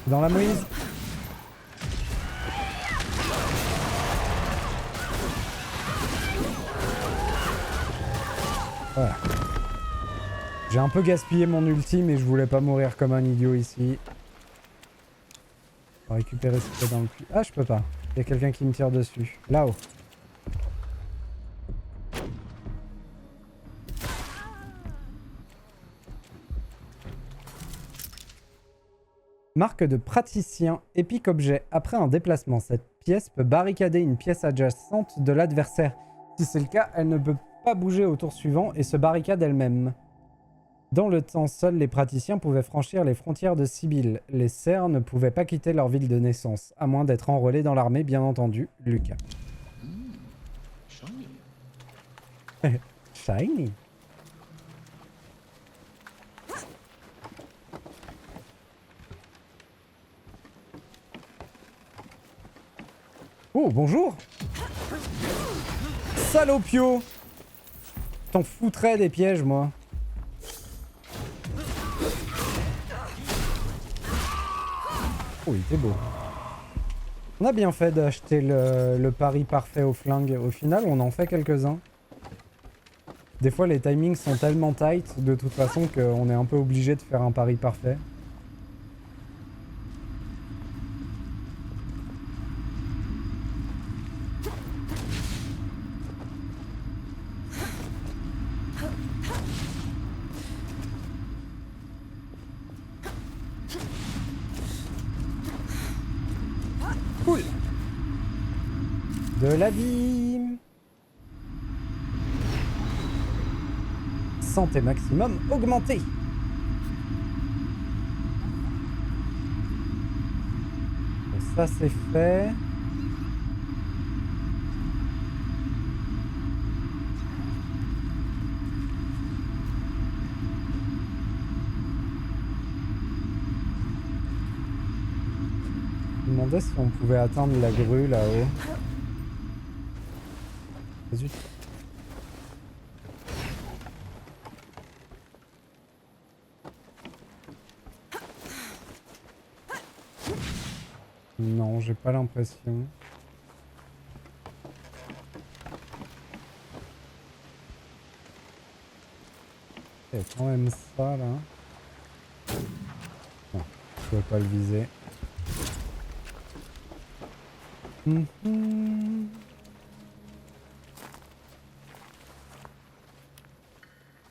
Dans la Moïse. Voilà. J'ai un peu gaspillé mon ulti mais je voulais pas mourir comme un idiot ici. On va récupérer ce qu'il y a dans le puits. Ah je peux pas. Il y a quelqu'un qui me tire dessus. Là-haut. Marque de praticien, épique objet. Après un déplacement, cette pièce peut barricader une pièce adjacente de l'adversaire. Si c'est le cas, elle ne peut pas bouger au tour suivant et se barricade elle-même. Dans le temps, seuls les praticiens pouvaient franchir les frontières de Sibylle. Les serfs ne pouvaient pas quitter leur ville de naissance, à moins d'être enrôlés dans l'armée, bien entendu. Lucas. Shiny. Shiny. Oh, bonjour. Salopio. T'en foutrais des pièges, moi. Oh, il était beau. On a bien fait d'acheter le pari parfait au flingue. Au final, on en fait quelques-uns. Des fois, les timings sont tellement tight, de toute façon, qu'on est un peu obligé de faire un pari parfait. Cool. De la vie. Santé maximum augmentée. Bon, ça c'est fait. Je me demandais si on pouvait atteindre la grue là-haut. Zut. Non, j'ai pas l'impression. Il y a quand même ça là. Non, je peux pas le viser.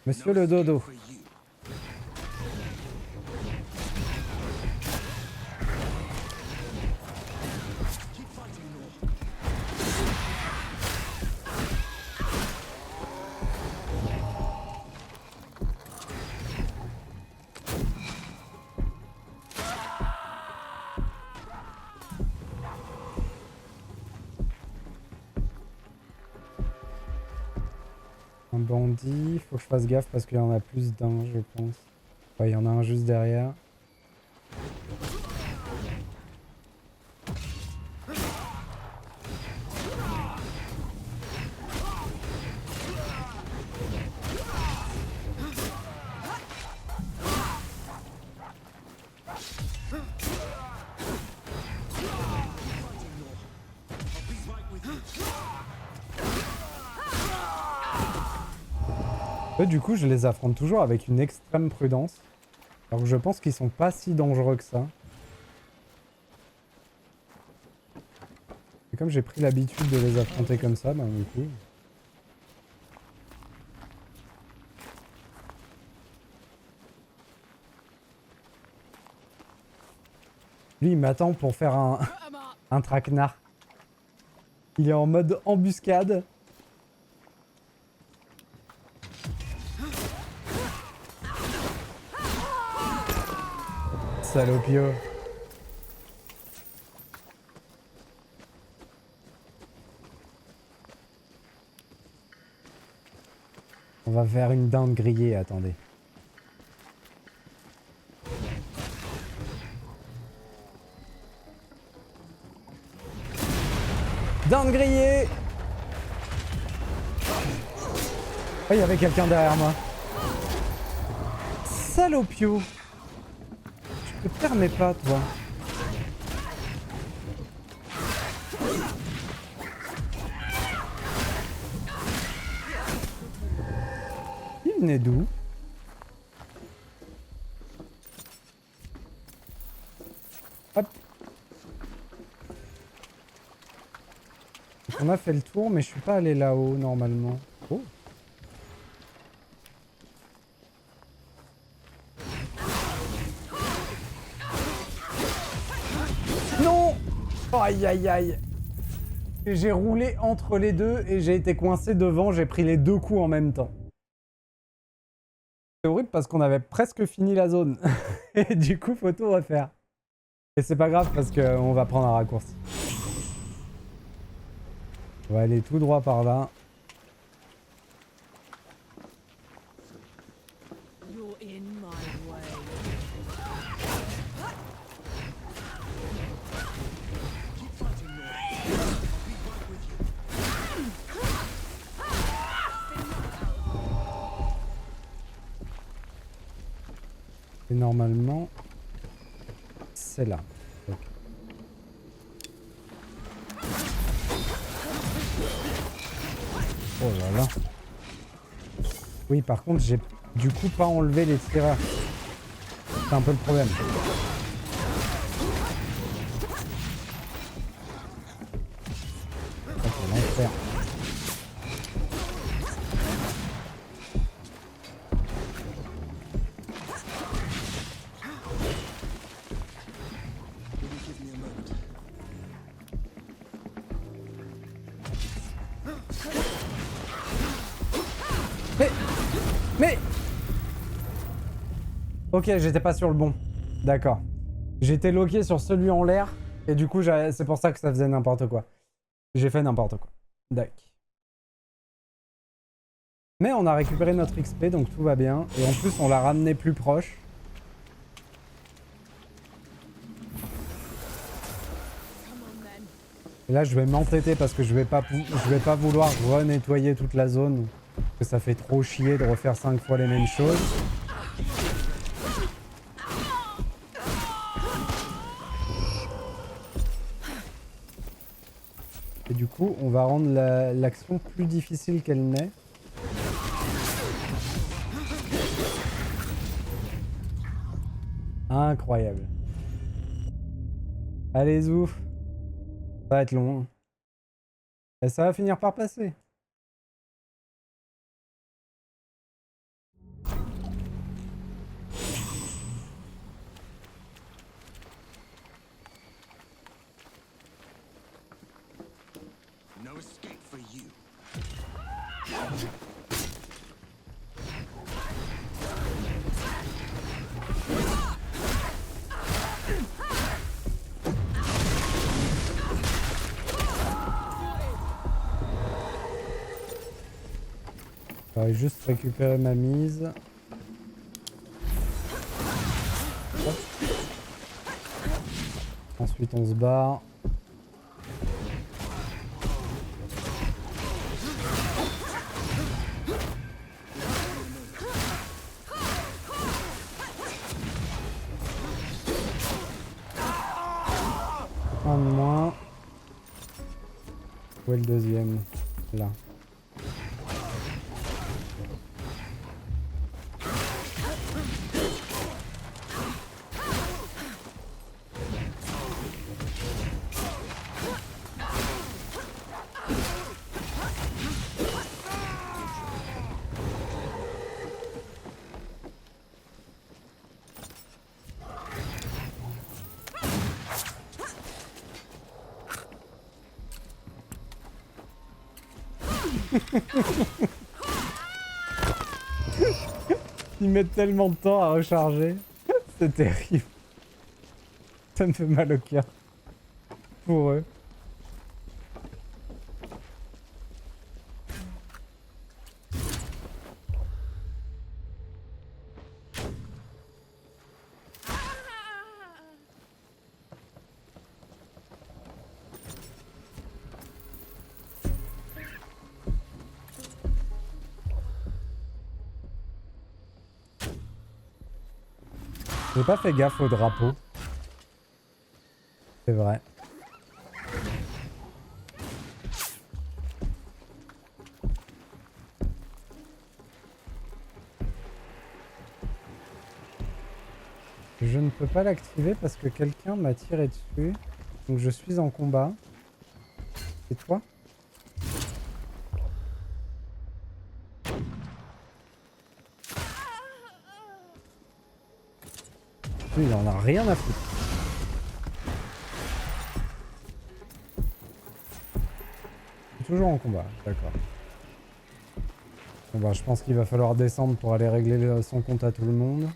Monsieur le dodo. Un bandit, faut que je fasse gaffe parce qu'il y en a plus d'un, je pense. Ouais, il y en a un juste derrière. Eux, du coup, je les affronte toujours avec une extrême prudence. Alors que je pense qu'ils sont pas si dangereux que ça. Et comme j'ai pris l'habitude de les affronter comme ça, bah du coup... Lui, il m'attend pour faire un traquenard. Il est en mode embuscade. Salopio. On va faire une dinde grillée, attendez. Dinde grillée. Oh, il y avait quelqu'un derrière moi. Salopio. Je te permets pas, toi. Il venait d'où? Hop. On a fait le tour, mais je suis pas allé là-haut, normalement. Oh. Non! Aïe aïe aïe! J'ai roulé entre les deux et j'ai été coincé devant, j'ai pris les deux coups en même temps. C'est horrible parce qu'on avait presque fini la zone. Et du coup, faut tout refaire. Et c'est pas grave parce qu'on va prendre un raccourci. On va aller tout droit par là. Et normalement, c'est là. Okay. Oh là là. Oui, par contre, j'ai du coup pas enlevé les tireurs. C'est un peu le problème. Ok, l'enfer. Mais... Ok, j'étais pas sur le bon. D'accord. J'étais loqué sur celui en l'air. Et du coup, c'est pour ça que ça faisait n'importe quoi. J'ai fait n'importe quoi. D'accord. Mais on a récupéré notre XP, donc tout va bien. Et en plus, on l'a ramené plus proche. Et là, je vais m'entêter parce que je vais pas vouloir renettoyer toute la zone. Parce que ça fait trop chier de refaire 5 fois les mêmes choses. Et du coup, on va rendre l'action plus difficile qu'elle n'est. Incroyable. Allez, Zou. Ça va être long. Et ça va finir par passer. No escape for you. Je vais juste récupérer ma mise. Hop. Ensuite, on se barre. Un de moins. Où est le deuxième? Là. Ils mettent tellement de temps à recharger. C'est terrible. Ça me fait mal au cœur. Pour eux. J'ai pas fait gaffe au drapeau. C'est vrai. Je ne peux pas l'activer parce que quelqu'un m'a tiré dessus. Donc je suis en combat. C'est toi? Lui, il en a rien à foutre. Je suis toujours en combat, d'accord. Bon bah je pense qu'il va falloir descendre pour aller régler son compte à tout le monde.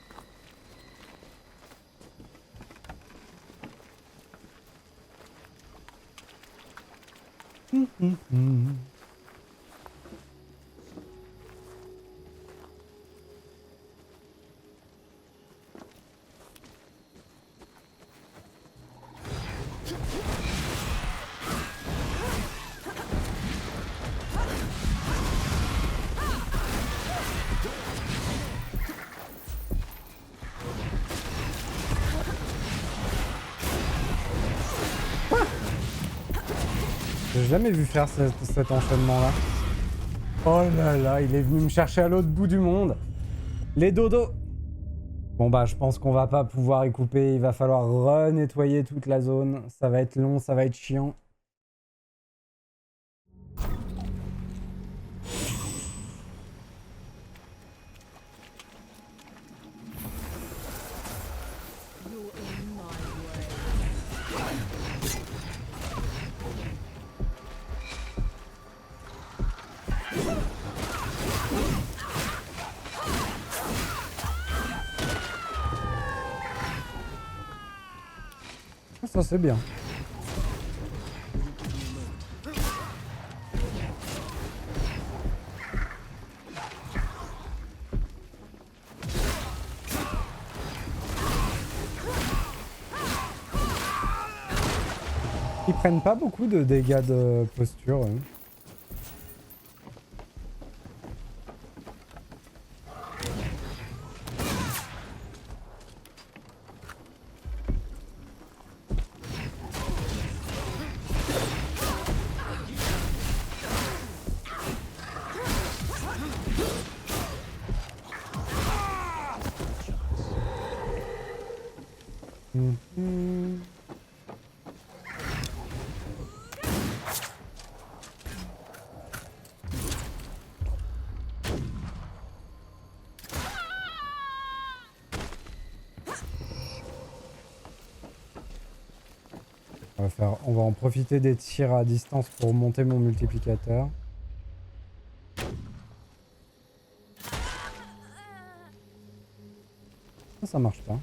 J'ai jamais vu faire cet enchaînement-là. Oh là là, il est venu me chercher à l'autre bout du monde. Les dodos. Bon bah je pense qu'on va pas pouvoir y couper. Il va falloir renettoyer toute la zone. Ça va être long, ça va être chiant. Ça c'est bien. Ils prennent pas beaucoup de dégâts de posture. Hein. On va en profiter des tirs à distance pour monter mon multiplicateur. Ça marche pas.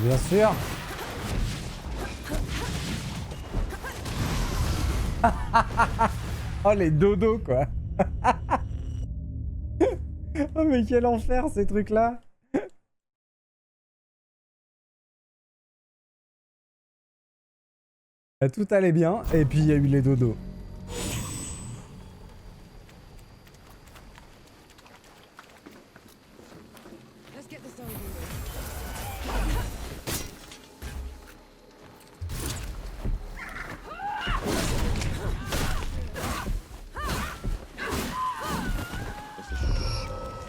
Bien sûr. Oh les dodos quoi. Oh mais quel enfer ces trucs là. Tout allait bien et puis il y a eu les dodos. Let's get this over with.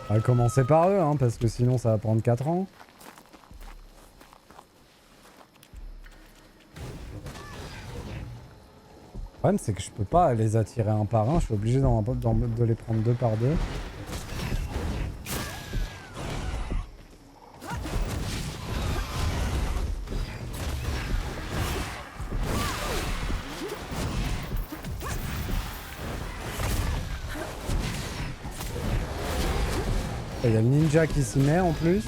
On va commencer par eux hein, parce que sinon ça va prendre 4 ans. Le problème c'est que je peux pas les attirer un par un, je suis obligé de les prendre 2 par 2. Il y a le ninja qui s'y met en plus.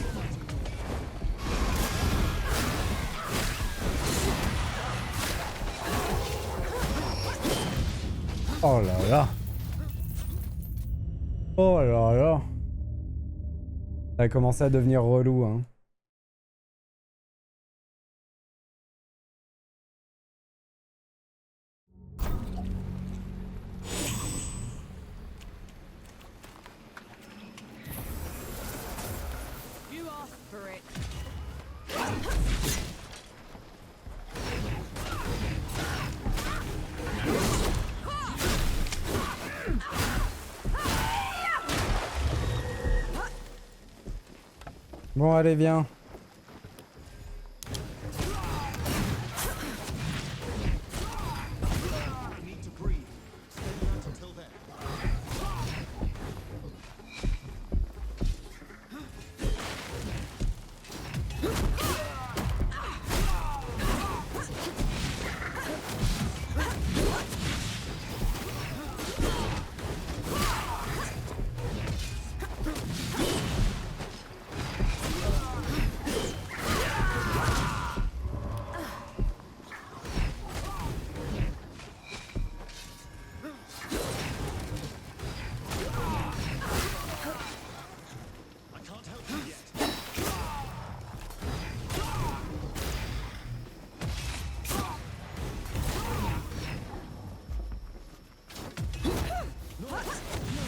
Oh là là. Oh là là. Ça a commencé à devenir relou hein. You asked for it. Bon allez viens.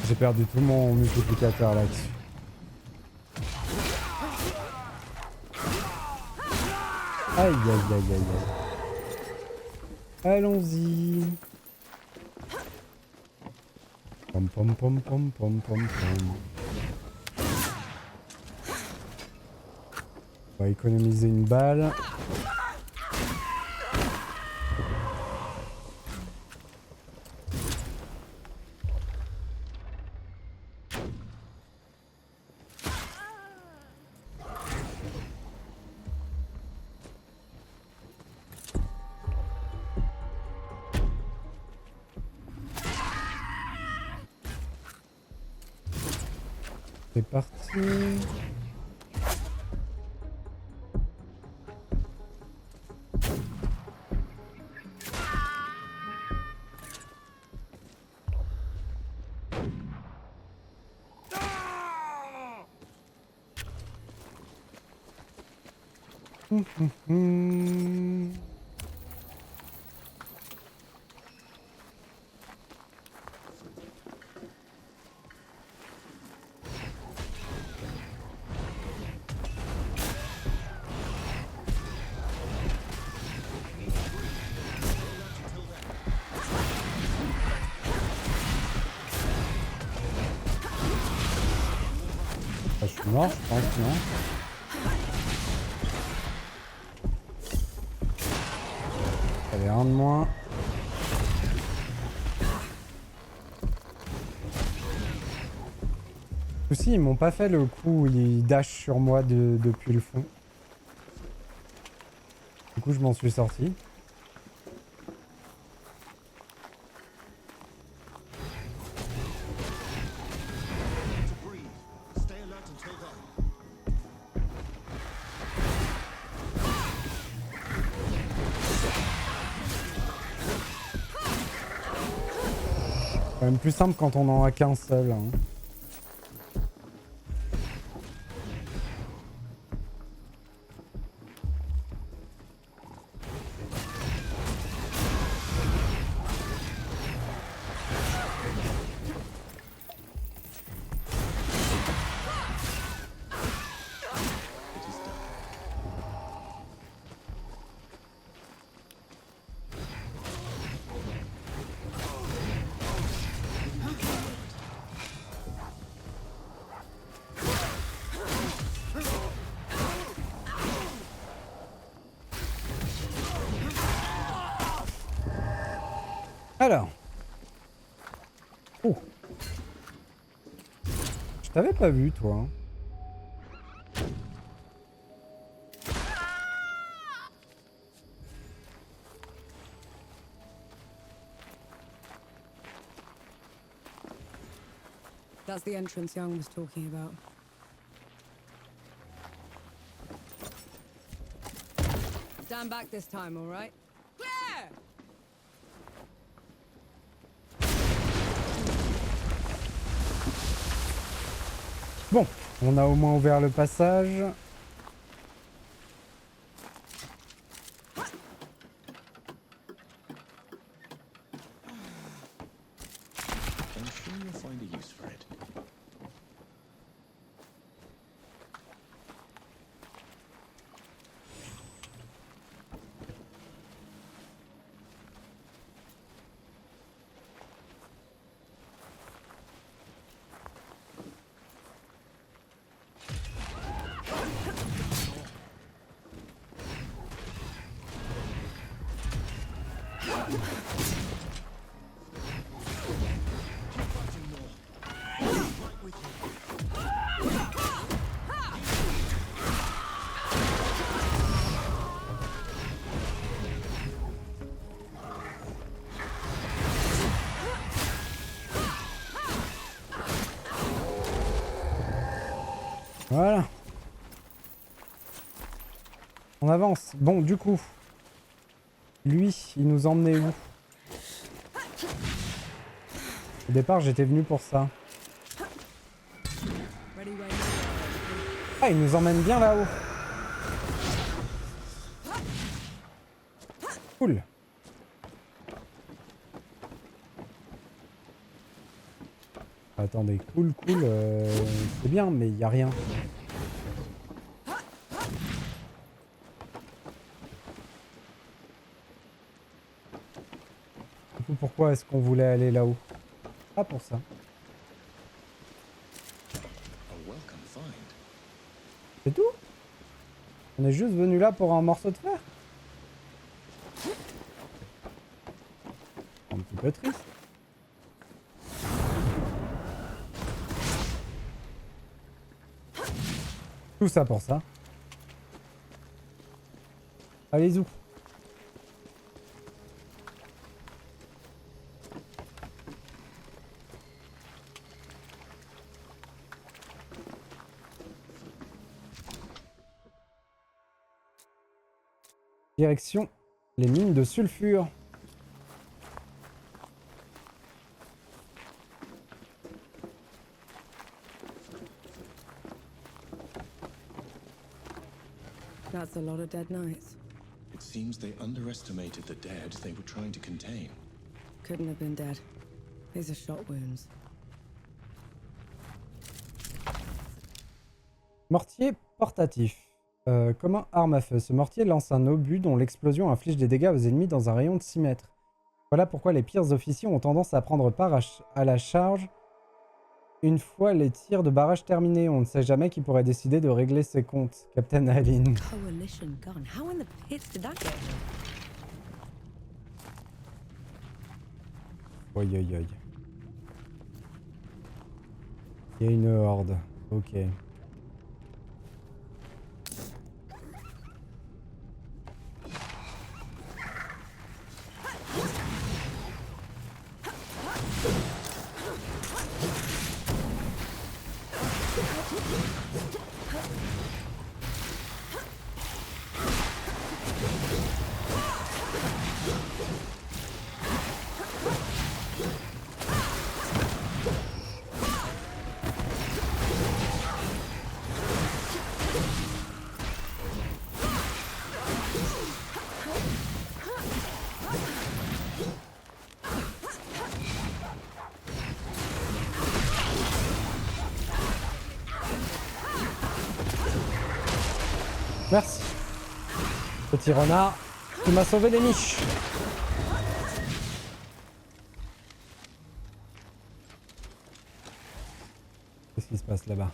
J'ai perdu tout mon multiplicateur là-dessus. Aïe aïe aïe aïe aïe. Allons-y. Pom pom pom pom pom pom pom. On va économiser une balle. C'est parti. Je suis mort, je pense, non? Allez, un de moins. Aussi, ils m'ont pas fait le coup où ils dash sur moi depuis le fond. Du coup, je m'en suis sorti. C'est quand même plus simple quand on en a qu'un seul. Hein. It is done. Alors. Oh. Je t'avais pas vu, toi. Hein. That's the entrance Young was talking about. Stand back this time, all right? Clear! Bon, on a au moins ouvert le passage. I'm sure you'll find a use for it. Voilà. On avance. Bon, du coup. Lui, il nous emmenait où? Au départ, j'étais venu pour ça. Ready when Ah, il nous emmène bien là-haut. Cool. Attendez, cool, c'est bien, mais il n'y a rien. Du coup, pourquoi est-ce qu'on voulait aller là-haut? Pas pour ça. A welcome find. C'est tout? On est juste venu là pour un morceau de fer? Un petit peu triste. Tout ça pour ça. Allez-y. Direction les mines de sulfure. That's a lot of dead knights. It seems they underestimated the dead they were trying to contain. Couldn't have been dead. These are shot wounds. Mortier portatif. Comme un arme à feu, ce mortier lance un obus dont l'explosion inflige des dégâts aux ennemis dans un rayon de 6 mètres. Voilà pourquoi les pires officiers ont tendance à prendre part à la charge une fois les tirs de barrage terminés. On ne sait jamais qui pourrait décider de régler ses comptes. Captain Aline. Coalition gun. How in the pits did that get? Oi oi oi. Il y a une horde. Ok. Merci. Petit renard, tu m'as sauvé les niches. Qu'est-ce qui se passe là-bas?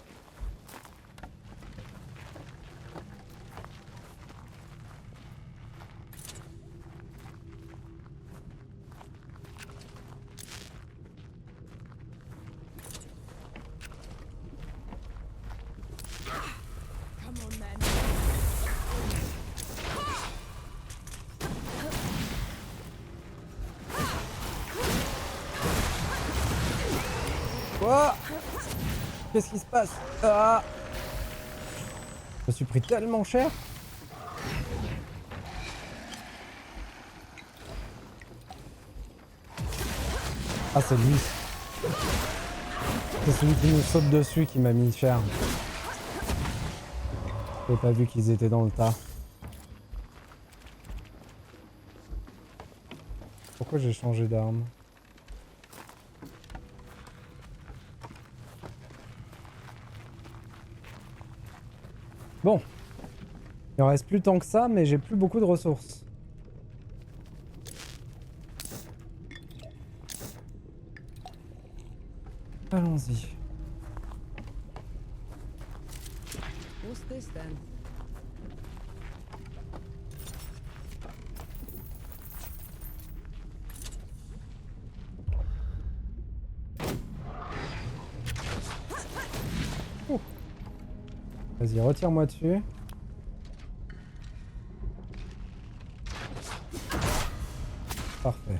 Quoi? Qu'est-ce qui se passe? Ah! Je me suis pris tellement cher. Ah, c'est lui. C'est celui qui nous saute dessus qui m'a mis cher. J'ai pas vu qu'ils étaient dans le tas. Pourquoi j'ai changé d'arme? Bon. Il en reste plus tant que ça, mais j'ai plus beaucoup de ressources. Allons-y. What's this then? Vas-y, retire-moi dessus. Parfait.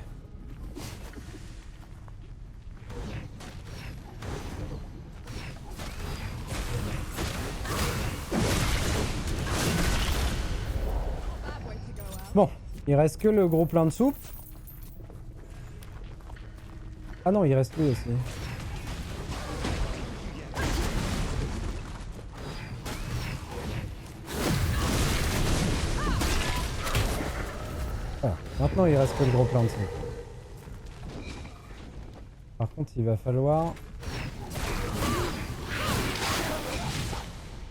Bon, il reste que le gros plein de soupe. Ah non, il reste lui aussi. Voilà. Maintenant, il reste que le gros plein de soupe. Par contre, il va falloir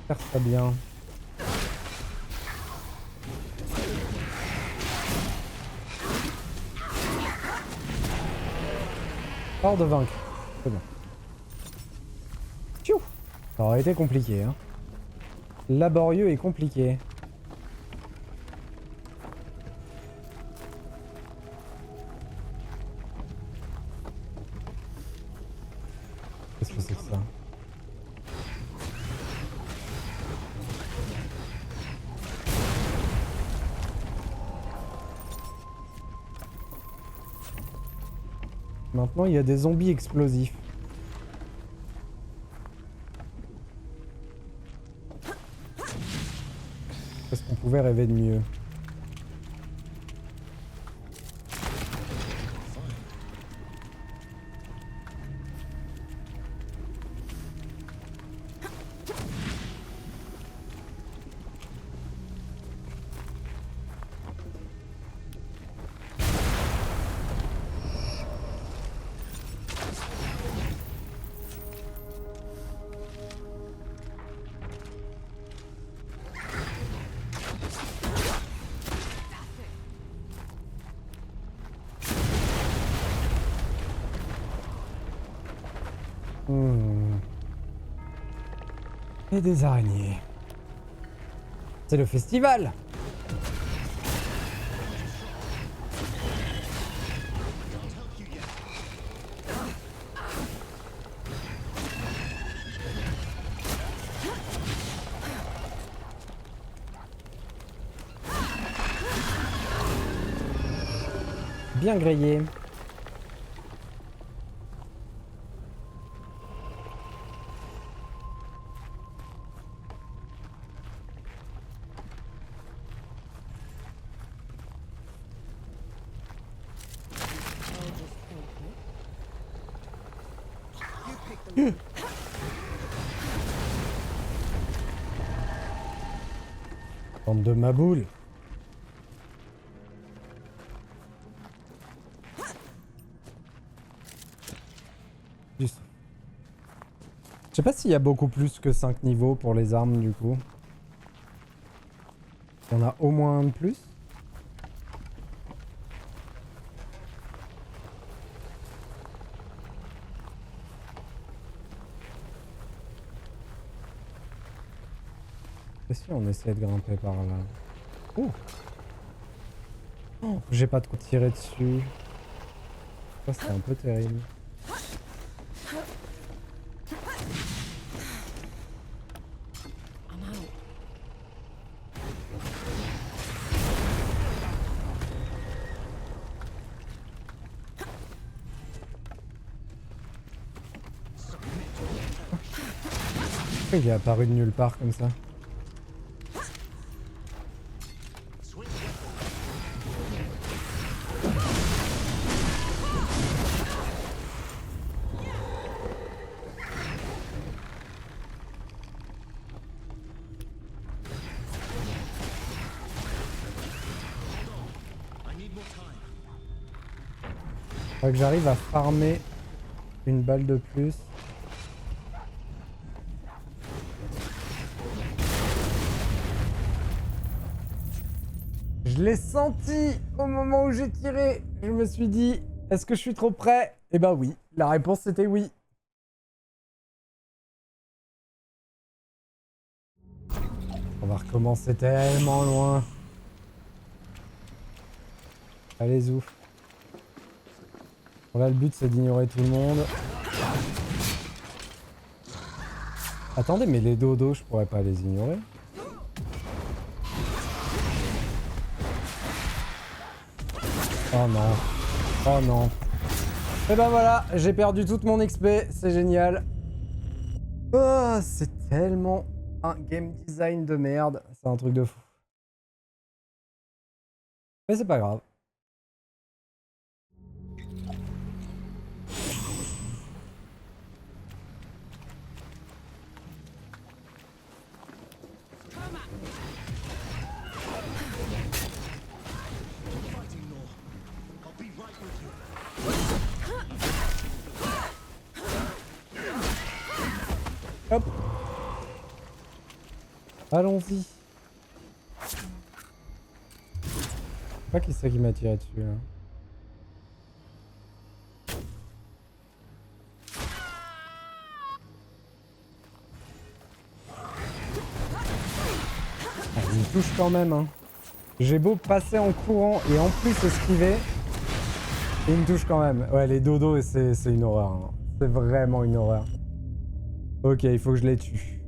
faire ça bien. Hors de vaincre. C'est bon. Tchou! Ça aurait été compliqué, hein. Laborieux et compliqué. Qu'est-ce que c'est que ça? Maintenant, il y a des zombies explosifs. Est-ce qu'on pouvait rêver de mieux? Et des araignées. C'est le festival. Bien grillé. Bande de maboules. Juste. Je sais pas s'il y a beaucoup plus que 5 niveaux pour les armes du coup. Il y en a au moins un de plus. Et si on essaie de grimper par là? Oh, oh, j'ai pas de coup de tirer dessus. Ça c'est un peu terrible. I'm out. Pourquoi il est apparu de nulle part comme ça? Faut que j'arrive à farmer une balle de plus. Je l'ai senti au moment où j'ai tiré. Je me suis dit, est-ce que je suis trop près? Eh ben oui, la réponse c'était oui. On va recommencer tellement loin. Allez, ouf. Bon, là, le but c'est d'ignorer tout le monde. Attendez, mais les dodos, je pourrais pas les ignorer. Oh non. Oh non. Et ben voilà, j'ai perdu toute mon XP, c'est génial. Oh, c'est tellement un game design de merde. C'est un truc de fou. Mais c'est pas grave. Hop. Allons-y. Je sais pas qui c'est qui m'a tiré dessus là. Ah, il me touche quand même hein. J'ai beau passer en courant et en plus esquiver, il me touche quand même. Ouais, les dodos c'est une horreur hein. C'est vraiment une horreur. Ok, il faut que je les tue.